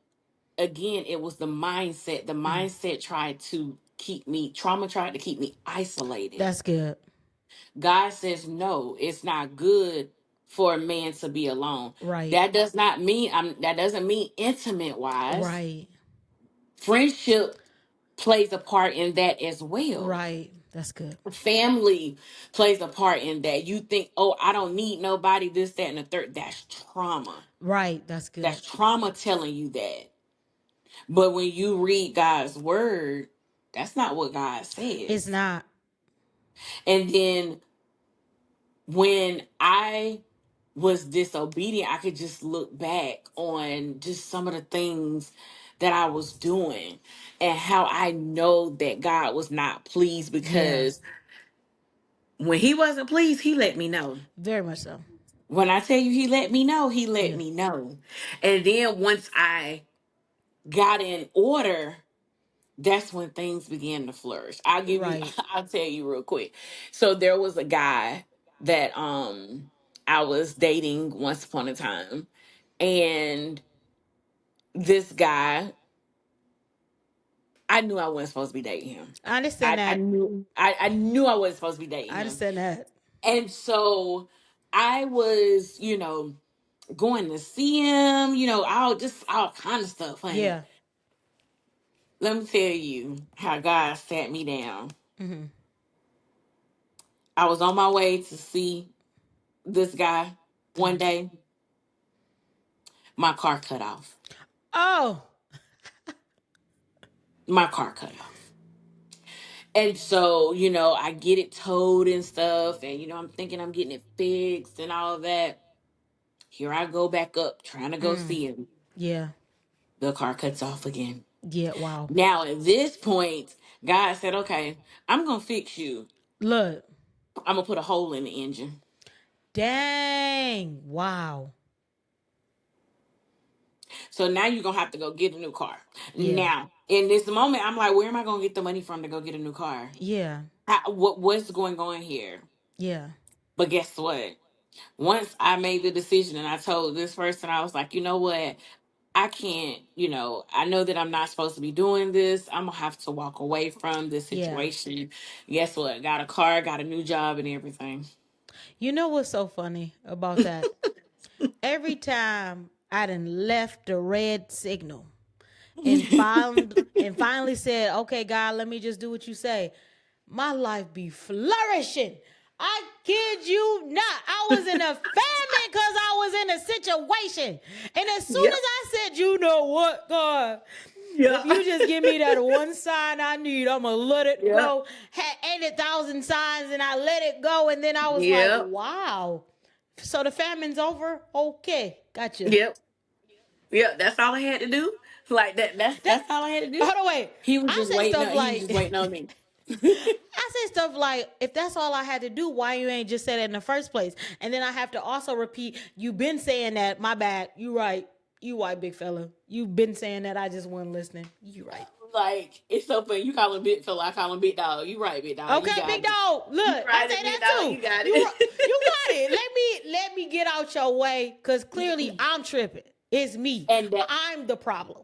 again, it was the mindset. The mindset trauma tried to keep me isolated. That's good. God says, no, it's not good for a man to be alone. Right. That doesn't mean intimate wise. Right. Friendship plays a part in that as well. Right. That's good. Family plays a part in that. You think, oh, I don't need nobody, this, that, and the third. That's trauma. Right. That's good. That's trauma telling you that. But when you read God's word, that's not what God It's says. not. And then when I was disobedient, I could just look back on just some of the things that I was doing and how I know that God was not pleased, Yeah. because when he wasn't pleased, he let me know. Very much so. When I tell you he let me know, he let Yeah. me know. And then once I got in order, that's when things began to flourish. Right. I'll tell you real quick. So there was a guy that I was dating once upon a time, and this guy, I knew I wasn't supposed to be dating him. I understand that. I knew I wasn't supposed to be dating I him. understand that. And so I was, going to see him, all kind of stuff, honey. Yeah. Let me tell you how God sat me down. Mm-hmm. I was on my way to see this guy one day. My car cut off. Oh. My car cut off. And so, I get it towed and stuff. And, I'm thinking I'm getting it fixed and all of that. Here I go back up trying to go Mm. see him. Yeah. The car cuts off again. Yeah. Wow. Now, at this point, God said, okay, I'm going to fix you. Look. I'm going to put a hole in the engine. Dang. Wow. So now you're going to have to go get a new car. Yeah. Now, in this moment, I'm like, where am I going to get the money from to go get a new car? Yeah. What's going on here? Yeah. But guess what? Once I made the decision and I told this person, I was like, you know what? I can't, I know that I'm not supposed to be doing this. I'm going to have to walk away from this Yeah. situation. Guess what? Got a car, got a new job and everything. You know what's so funny about that? Every time I done left the red signal and finally said, "Okay, God, let me just do what you say," my life be flourishing. I kid you not. I was in a famine because I was in a situation. And as soon as Yep. I said, you know what, God, Yeah. if you just give me that one sign I need, I'm going to let it Yep. go. Had 80,000 signs and I let it go. And then I was like, Yep. wow. So the famine's over? Okay. Gotcha. Yep. Yep. That's all I had to do. Like that. That's That, that's all I had to do. hold on, wait. He was I just say waiting stuff on. He was like, just waiting on me. I say stuff like, if that's all I had to do, why you ain't just said it in the first place? And then I have to also repeat, you been saying that, my bad. You right. You white big fella. You been saying that, I just wasn't listening. You right. Like, it's so funny. You call him big fella, I call him big dog. You right, big dog. You Okay, got big it. dog. You Look, I right, say big that dog. too. You got You it. you got it. Let me get out your way, cause clearly I'm tripping. It's me. And that I'm the problem.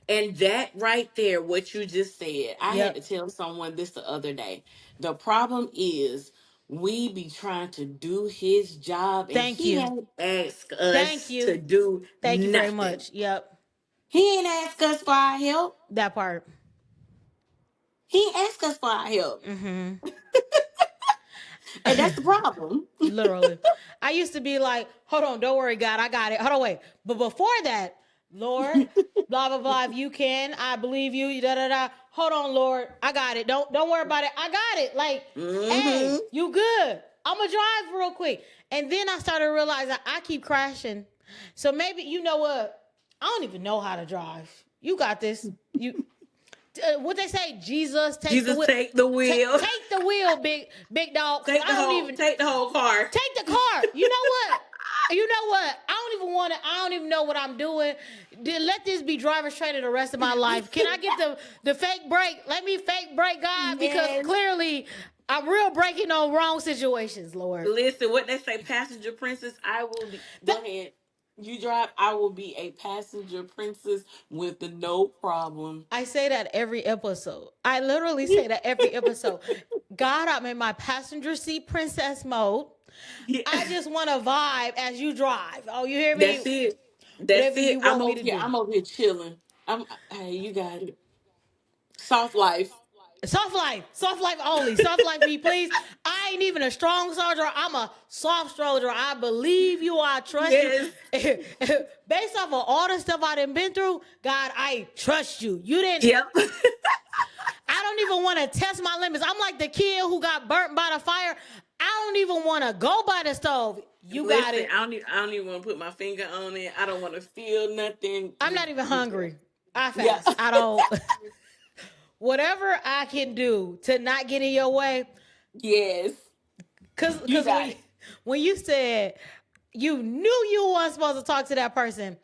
And that right there, what you just said, I had to Yep. tell someone this the other day. The problem is we be trying to do his job and Thank he you. ain't asked Thank us you. to do Thank you very nothing. much. Yep. He ain't asked us for our help. That part. He ain't asked us for our help. Mm-hmm. And that's the problem. Literally. I used to be like, hold on, don't worry, God, I got it. Hold on, wait. But before that, Lord, blah blah blah. If you can, I believe you. Da da da. Hold on, Lord, I got it. Don't worry about it. I got it. Like, Hmm. hey, you good? I'ma drive real quick. And then I started realizing I keep crashing. So maybe you know what? I don't even know how to drive. You got this. You what they say? Jesus take the Jesus, wheel. take the wheel. Take the wheel, big dog. Cause I don't even Take the whole car. take the car. You know what? You know what? I don't even want to. I don't even know what I'm doing. Let this be driver's training the rest of my life. Can I get the fake break? Let me fake break, God, because Yes. clearly I'm real breaking on wrong situations, Lord. Listen, what they say, passenger princess, I will be. Go That, ahead. You drive, I will be a passenger princess with the no problem. I say that every episode. I literally say that every episode. God, I'm in my passenger seat princess mode. Yeah. I just want to vibe as you drive. Oh, you hear That's me? it. That's Whatever it. you want me to do. I'm over here chilling. Hey, you got it. Soft life. Soft life only. Soft life me, please. I ain't even a strong soldier. I'm a soft soldier. I believe you. I trust you. Yes. Based off of all the stuff I done been through, God, I trust you. You didn't. Yep. I don't even want to test my limits. I'm like the kid who got burnt by the fire. I don't even want to go by the stove. You got Listen, it. I don't even want to put my finger on it. I don't want to feel nothing. I'm not even You good. hungry. I Yeah. fast. I don't. Whatever I can do to not get in your way, Yes. cause You cause got it. when you said you knew you weren't supposed to talk to that person,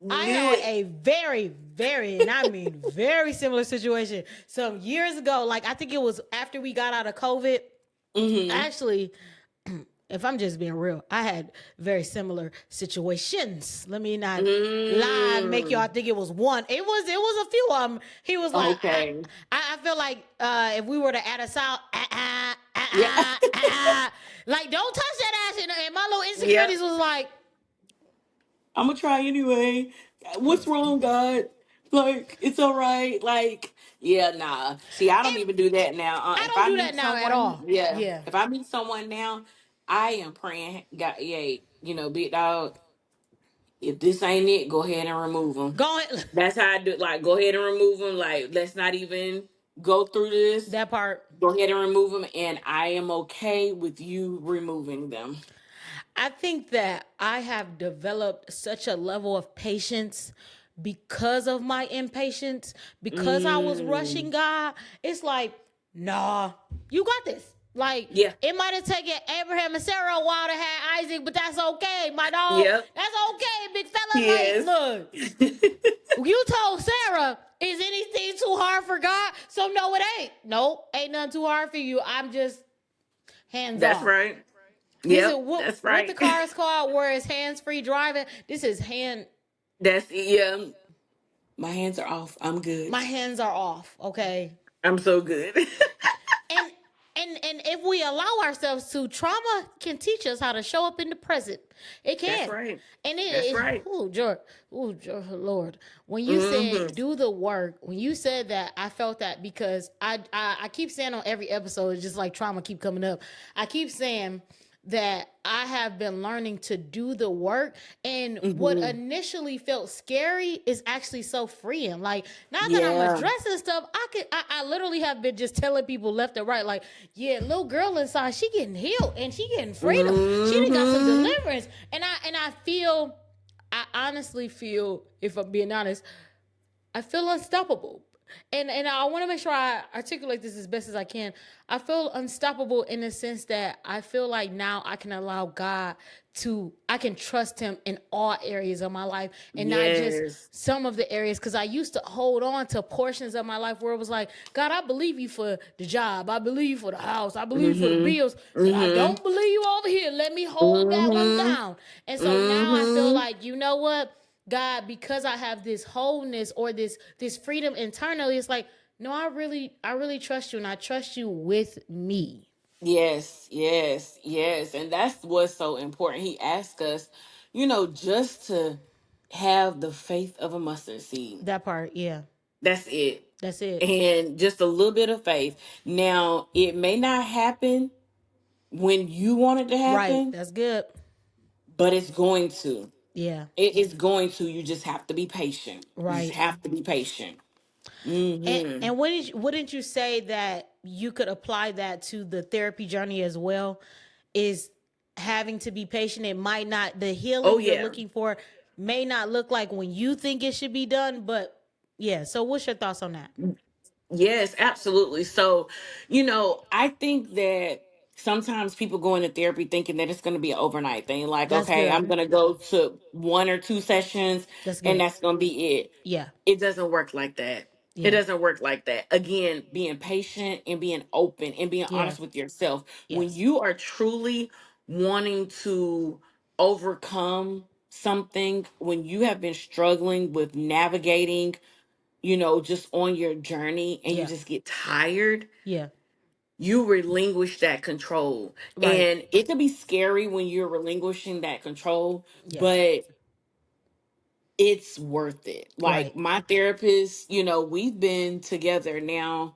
I Knew had it. a very, and I mean very similar situation some years ago. Like I think it was after we got out of COVID. Mm-hmm. Actually, if I'm just being real, I had very similar situations. Let me not lie and make y'all Mm. think it was one. It was a few of them. He was like, Okay. I feel like if we were to add a sound, Yeah. like don't touch that ass, and my little Yep. insecurities was like, I'm gonna try anyway. What's wrong, God? Like, it's all right. Like, yeah, nah. See, I don't and even do that now. I If don't I do that meet now at someone, all. yeah, Yeah, if I meet someone now, I am praying, God, yeah, big dog. If this ain't it, go ahead and remove them. go ahead. That's how I do. Like, go ahead and remove them. Like, let's not even go through this. That part. Go ahead and remove them, and I am okay with you removing them. I think that I have developed such a level of patience because of my impatience, because I was rushing Mm, God. It's like, nah, you got this. Like, yeah. it might have taken Abraham and Sarah a while to have Isaac, but that's okay, my dog. Yep. That's okay, big fella. Like, Yes. look, you told Sarah, is anything too hard for God? So, no, it ain't. Nope, ain't nothing too hard for you. I'm just hands That's off. right. This is Yep, that's what the right. car is called, where it's hands free driving. This is hand. That's yeah. My hands are off. I'm My good. hands are off. Okay, I'm so good. and and if we allow ourselves to, trauma can teach us how to show up in the present. It That's can, right. and That's it. right. Oh, George, oh, Lord, when you Hmm. said do the work, when you said that, I felt that because I keep saying on every episode, it's just like trauma keep coming up. I keep saying that I have been learning to do the work, and what Hmm. initially felt scary is actually so freeing. Like now that I'm Yeah. addressing stuff, I literally have been just telling people left and right, like, yeah, little girl inside, she getting healed and she getting freedom. She done got some Hmm. deliverance, and I feel, I honestly feel, if I'm being honest, I feel unstoppable. And I want to make sure I articulate this as best as I can. I feel unstoppable in the sense that I feel like now I can allow God to, I can trust him in all areas of my life and not just Yes. some of the areas, because I used to hold on to portions of my life where it was like, God, I believe you for the job, I believe you for the house, I believe you for the Hmm. bills, but I Hmm. don't believe you over here. Let me hold that one Hmm. down. And so now I feel Hmm. like, you know what? God, because I have this wholeness or this freedom internally, it's like, no, I really trust you, and I trust you with me. Yes, yes, yes. And that's what's so important. He asked us, just to have the faith of a mustard seed. That part, yeah. That's it. That's it. And just a little bit of faith. Now, it may not happen when you want it to Right. happen, That's good. but it's going to. Yeah. It is going to. You just have to be patient. You just Right. have to be patient. And Hmm. and wouldn't you say that you could apply that to the therapy journey as well? Is having to be patient. It might not, the Oh, healing you're yeah. looking for may not look like when you think it should be done, but yeah. So what's your thoughts on that? Yes, absolutely. So, I think that sometimes people go into therapy thinking that it's going to be an overnight thing. Like, That's okay, good. I'm going to go to one or two sessions That's and good. that's going to be it. Yeah. It doesn't work like that. It Yeah. doesn't work like that. Again, being patient and being open and being Yeah. honest with yourself. When Yes. you are truly wanting to overcome something, when you have been struggling with navigating, just on your journey and you Yeah. just get tired, Yeah. you relinquish that control. Right. And it can be scary when you're relinquishing that control, Yeah. but it's worth it. Right. Like my therapist, we've been together now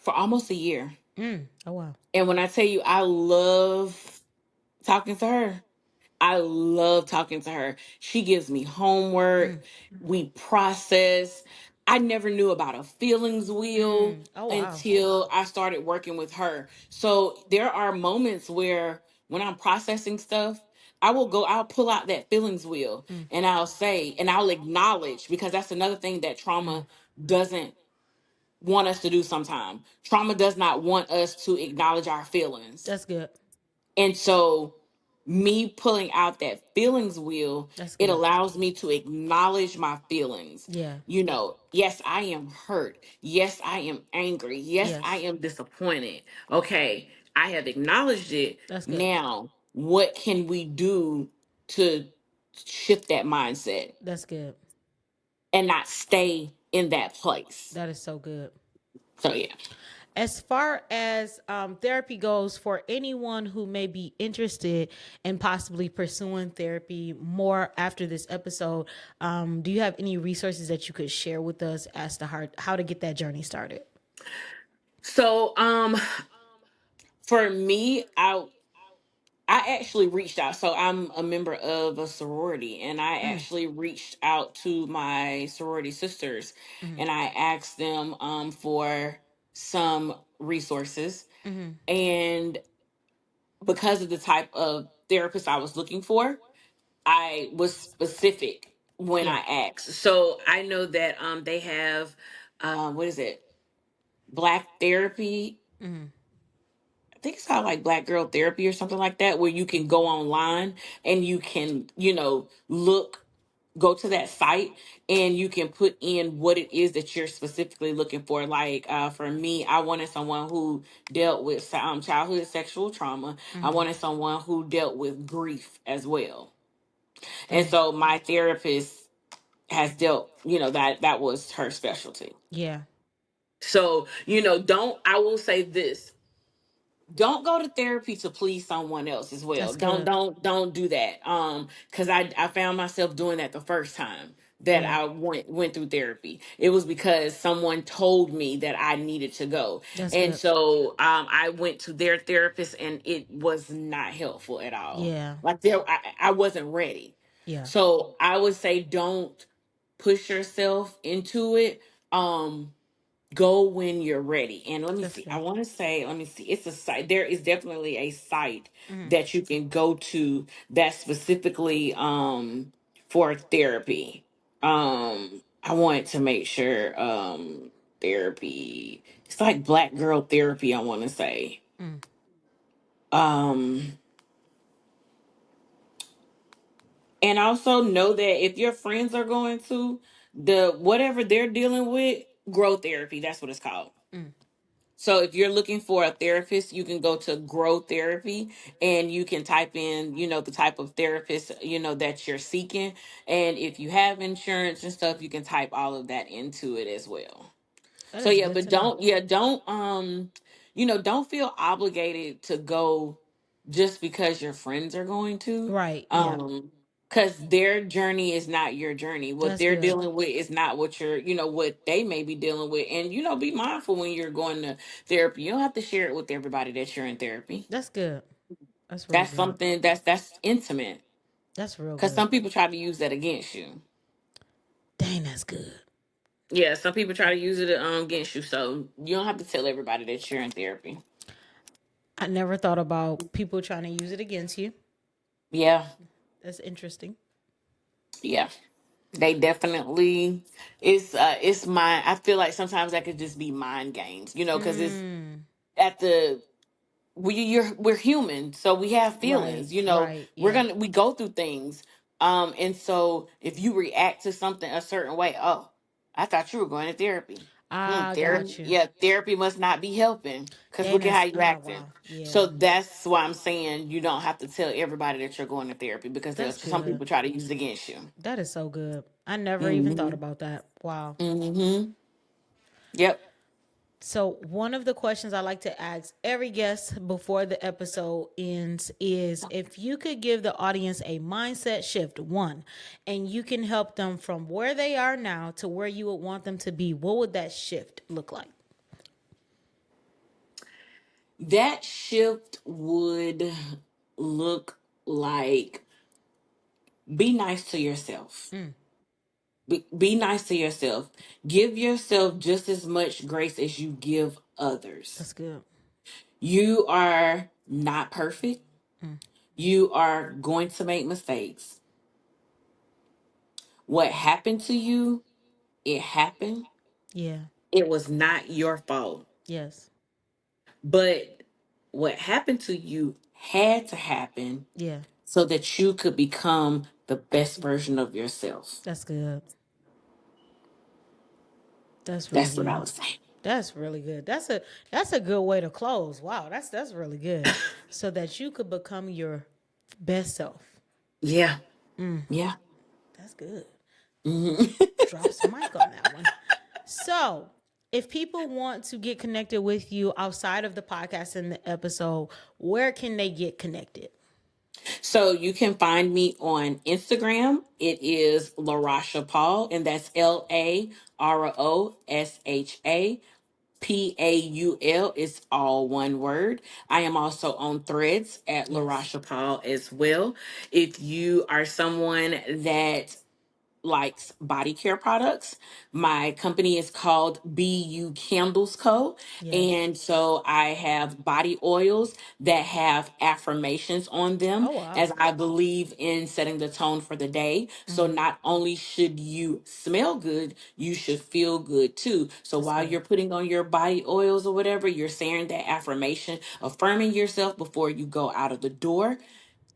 for almost a year. Oh wow. And when I tell you, I love talking to her. I love talking to her. She gives me homework. We process. I never knew about a feelings wheel Oh wow. until I started working with her. So there are moments where when I'm processing stuff, I'll pull out that feelings wheel and I'll say, and I'll acknowledge, because that's another thing that trauma doesn't want us to do sometimes. Trauma does not want us to acknowledge our feelings. That's good. And so, me pulling out that feelings wheel, That's it good. allows me to acknowledge my feelings. Yeah. Yes, I am hurt. Yes, I am angry. Yes, I Yes. am disappointed. Okay, I have acknowledged it. That's good. Now, what can we do to shift that mindset That's good. and not stay in that place? That is so good. So, yeah. As far as therapy goes, for anyone who may be interested in possibly pursuing therapy more after this episode, do you have any resources that you could share with us as to how to get that journey started? So, for me, I actually reached out. So I'm a member of a sorority, and I actually reached out to my sorority sisters, and I asked them for some resources. And because of the type of therapist I was looking for, I was specific when Yeah. I asked. So I know that they have what is it? Black therapy. I think it's called like Black Girl Therapy or something like that, where you can go online and you can, go to that site and you can put in what it is that you're specifically looking for. Like for me, I wanted someone who dealt with childhood sexual trauma. I wanted someone who dealt with grief as well. And so my therapist has dealt, that was her specialty. Yeah. So, I will say this, don't go to therapy to please someone else as well. That's Don't good. don't do that. Because I found myself doing that the first time that Yeah. I went through therapy. It was because someone told me that I needed to go. That's And good. so I went to their therapist and it was not helpful at all. Yeah. Like I wasn't ready. Yeah. So I would say don't push yourself into it. Go when you're ready. And let me That's see, I good. want to say, let me see, it's a site, there is definitely a site Mm-hmm. that you can go to that's specifically for therapy. I want to make sure therapy, it's like Black Girl Therapy, I want to say. Mm. um and also know that if your friends are going to the whatever they're dealing with, grow therapy, that's what it's called. Mm. So if you're looking for a therapist, you can go to Grow Therapy and you can type in, the type of therapist, that you're seeking. And if you have insurance and stuff, you can type all of that into it as well. That So is yeah, good but to know. don't feel obligated to go just because your friends are going to. Right. Yeah. Because their journey is not your journey. What That's they're good. dealing with is not what what they may be dealing with. And be mindful when you're going to therapy. You don't have to share it with everybody that you're in therapy. That's good. That's real That's good. something that's intimate. That's real Because good. some people try to use that against you. Dang, that's good. Yeah, some people try to use it against you. So you don't have to tell everybody that you're in therapy. I never thought about people trying to use it against you. Yeah, That's interesting. yeah. They definitely it's mind. I feel like sometimes that could just be mind games, because it's Mm. at the we're human, so we have Right. feelings, Right. Yeah. we go through things. And so if you react to something a certain way, oh, I thought you were going to therapy. I Therapy, got you. yeah, therapy must not be helping because Dang, look at how that's you acting. wow. Yeah. So that's why I'm saying you don't have to tell everybody that you're going to therapy because That's some good. people try to use it against you. That is so good. I never even thought Hmm. about that. Wow. Hmm. Yep. So, one of the questions I like to ask every guest before the episode ends is if you could give the audience a mindset shift, one, and you can help them from where they are now to where you would want them to be, what would that shift look like? That shift would look like be nice to yourself. Mm, Be nice to yourself. Give yourself just as much grace as you give others. that's good. You are not perfect. Mm, You are going to make mistakes. What happened to you, it happened. yeah. It was not your fault. Yes. But what happened to you had to happen Yeah. so that you could become the best version of yourself. That's good. That's really That's what I good. was saying. That's really good. That's a good way to close. Wow, that's really good. So that you could become your best self. Yeah. Mm, Yeah. that's good. Hmm. Drop some mic on that one. So, if people want to get connected with you outside of the podcast and the episode, where can they get connected? So you can find me on Instagram. It is LaRosha Paul, and that's LaRoshaPaul. It's all one word. I am also on Threads at Yes. LaRosha Paul as well. If you are someone that likes body care products. My company is called BU Candles Co. Yes. And so I have body oils that have affirmations on them Oh wow. as I believe in setting the tone for the day. So Mm, not only should you smell good, you should feel good too. So that's while good. you're putting on your body oils or whatever, you're saying that affirmation, affirming yourself before you go out of the door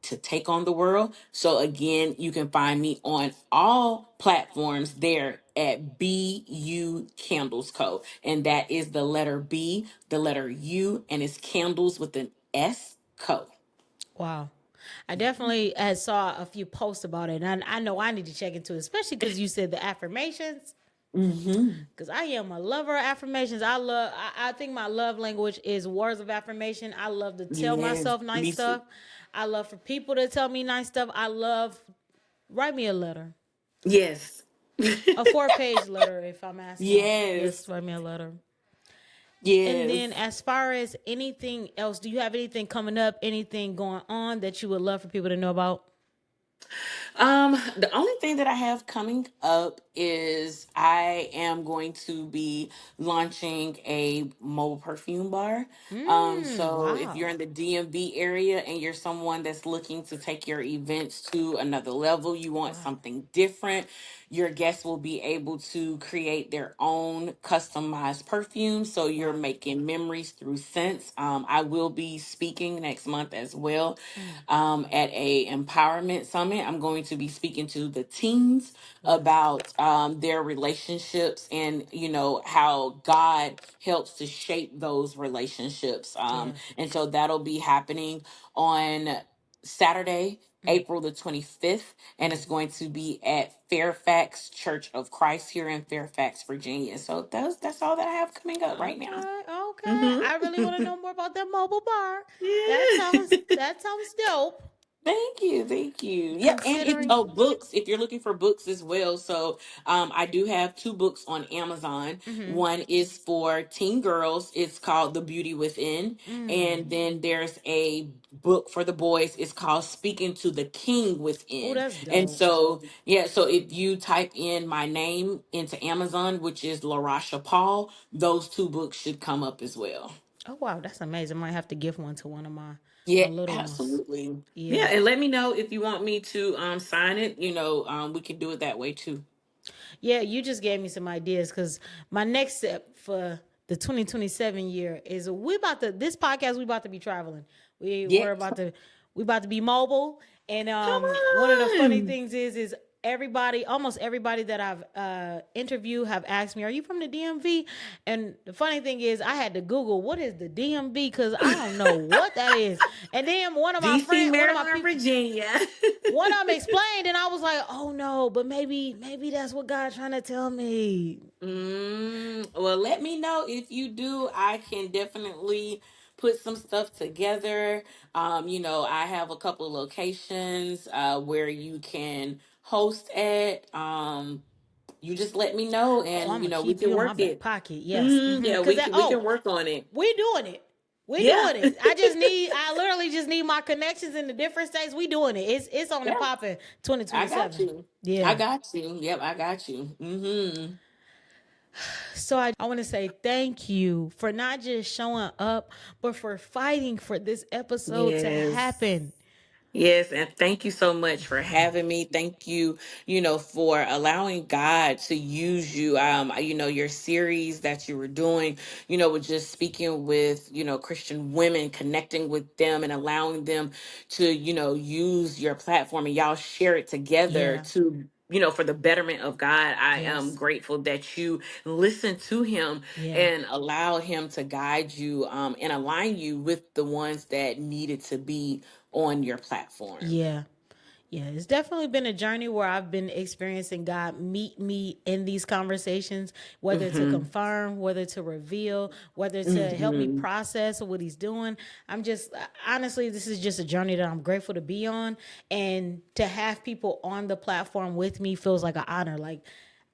to take on the world. So again, you can find me on all platforms there at BU Candles Co. And that is the letter B, the letter U, and it's candles with an S Co. Wow. I definitely had saw a few posts about it, and I know I need to check into it, especially because you said the affirmations. Mm-hmm. Because I am a lover of affirmations. I think my love language is words of affirmation. I love to tell Yes, myself nice me too. stuff. I love for people to tell me nice stuff. I love, write me a letter, Yes. a 4-page letter if I'm asking. Yes, Yes. write me a letter. And then Yes. as far as anything else, do you have anything coming up, anything going on that you would love for people to know about? The only thing that I have coming up is I am going to be launching a mobile perfume bar. So if you're Wow. in the DMV area and you're someone that's looking to take your events to another level, you want Wow. something different, your guests will be able to create their own customized perfume. So you're Wow. making memories through scents. I will be speaking next month as well Mm, at a empowerment summit summit, I'm going to be speaking to the teens Yeah. about their relationships and, how God helps to shape those relationships. Yeah. And so that'll be happening on Saturday, Mm. April the 25th, and Mm. it's going to be at Fairfax Church of Christ here in Fairfax, Virginia. So that's all that I have coming up right now. Okay, okay. Hmm. I really want to know more about that mobile bar. That Yeah. sounds that sounds dope. Thank you, thank you. Yep, and it's Considering. books. If you're looking for books as well, so I do have two books on Amazon. Mm-hmm. One is for teen girls. It's called The Beauty Within, Mm. and then there's a book for the boys. It's called Speaking to the King Oh, Within. that's And dope. so yeah, so if you type in my name into Amazon, which is LaRosha Paul, those two books should come up as well. Oh wow, that's amazing. Might have to give one to one of my Yeah, little ones. absolutely. Yeah, Yeah. and let me know if you want me to sign it. We can do it that way too. Yeah, you just gave me some ideas because my next step for the 2027 year is we about to this podcast we about to be traveling. We're Yes. about to we about to be mobile, and Come one of the funny on. things is everybody, almost everybody that I've interviewed have asked me, "Are you from the DMV?" And the funny thing is, I had to Google what is the DMV because I don't know what that is. And then DC, one of my Maryland, or people, Virginia. one of them explained, and I was like, "Oh no!" But maybe that's what God's trying to tell me. Well, let me know if you do. I can definitely put some stuff together. I have a couple of locations where you can host at. You just let me know, Oh, I'm and gonna we keep can you in my work back it. pocket. Yes, Yeah, because we that. can we Oh, can work on it. we doing it. We Yeah. doing it. I literally just need my connections in the different states. We doing it. It's on and Yeah. popping. I got 2027. you. I Yeah. got you. Yep, I got you. So I want to say thank you for not just showing up, but for fighting for this episode to Yes. happen. Yes, and thank you so much for having me. Thank you, for allowing God to use you. Your series that you were doing, with just speaking with, Christian women, connecting with them and allowing them to, use your platform and y'all share it together Yeah. to for the betterment of God. I am Yes. grateful that you listen to him Yeah. and allow him to guide you and align you with the ones that needed to be on your platform. Yeah. Yeah, it's definitely been a journey where I've been experiencing God meet me in these conversations, whether to Hmm. confirm, whether to reveal, whether to help me Hmm. process what He's doing. I'm just, honestly, this is just a journey that I'm grateful to be on. And to have people on the platform with me feels like an honor. Like,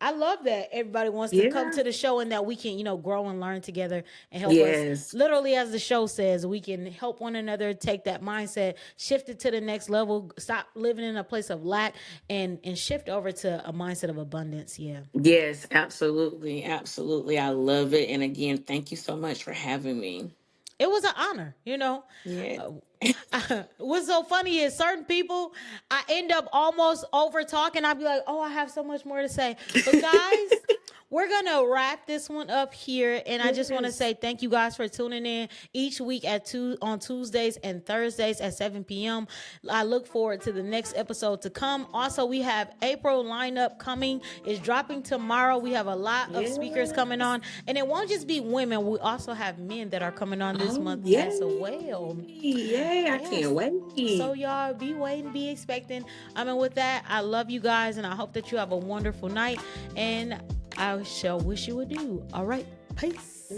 I love that everybody wants to come Yeah. to the show and that we can, grow and learn together and help us. Yes. Literally, as the show says, we can help one another take that mindset, shift it to the next level, stop living in a place of lack, and shift over to a mindset of abundance. Yeah. Yes, absolutely. Absolutely. I love it. And again, thank you so much for having me. It was an honor. Yeah. What's so funny is certain people, I end up almost over talking. I'll be like, oh, I have so much more to say. But guys, we're gonna wrap this one up here, and I just want to Yes. say thank you guys for tuning in each week on Tuesdays and Thursdays at 7 p.m. I look forward to the next episode to come. Also, we have April lineup coming. It's dropping tomorrow. We have a lot of speakers coming Yes. on, and it won't just be women. We also have men that are coming on this Oh, month as yay. well. Yay. I can't Yes. So wait. y'all be waiting, be expecting. With that, I love you guys, and I hope that you have a wonderful night. And I shall wish you adieu. All right, peace.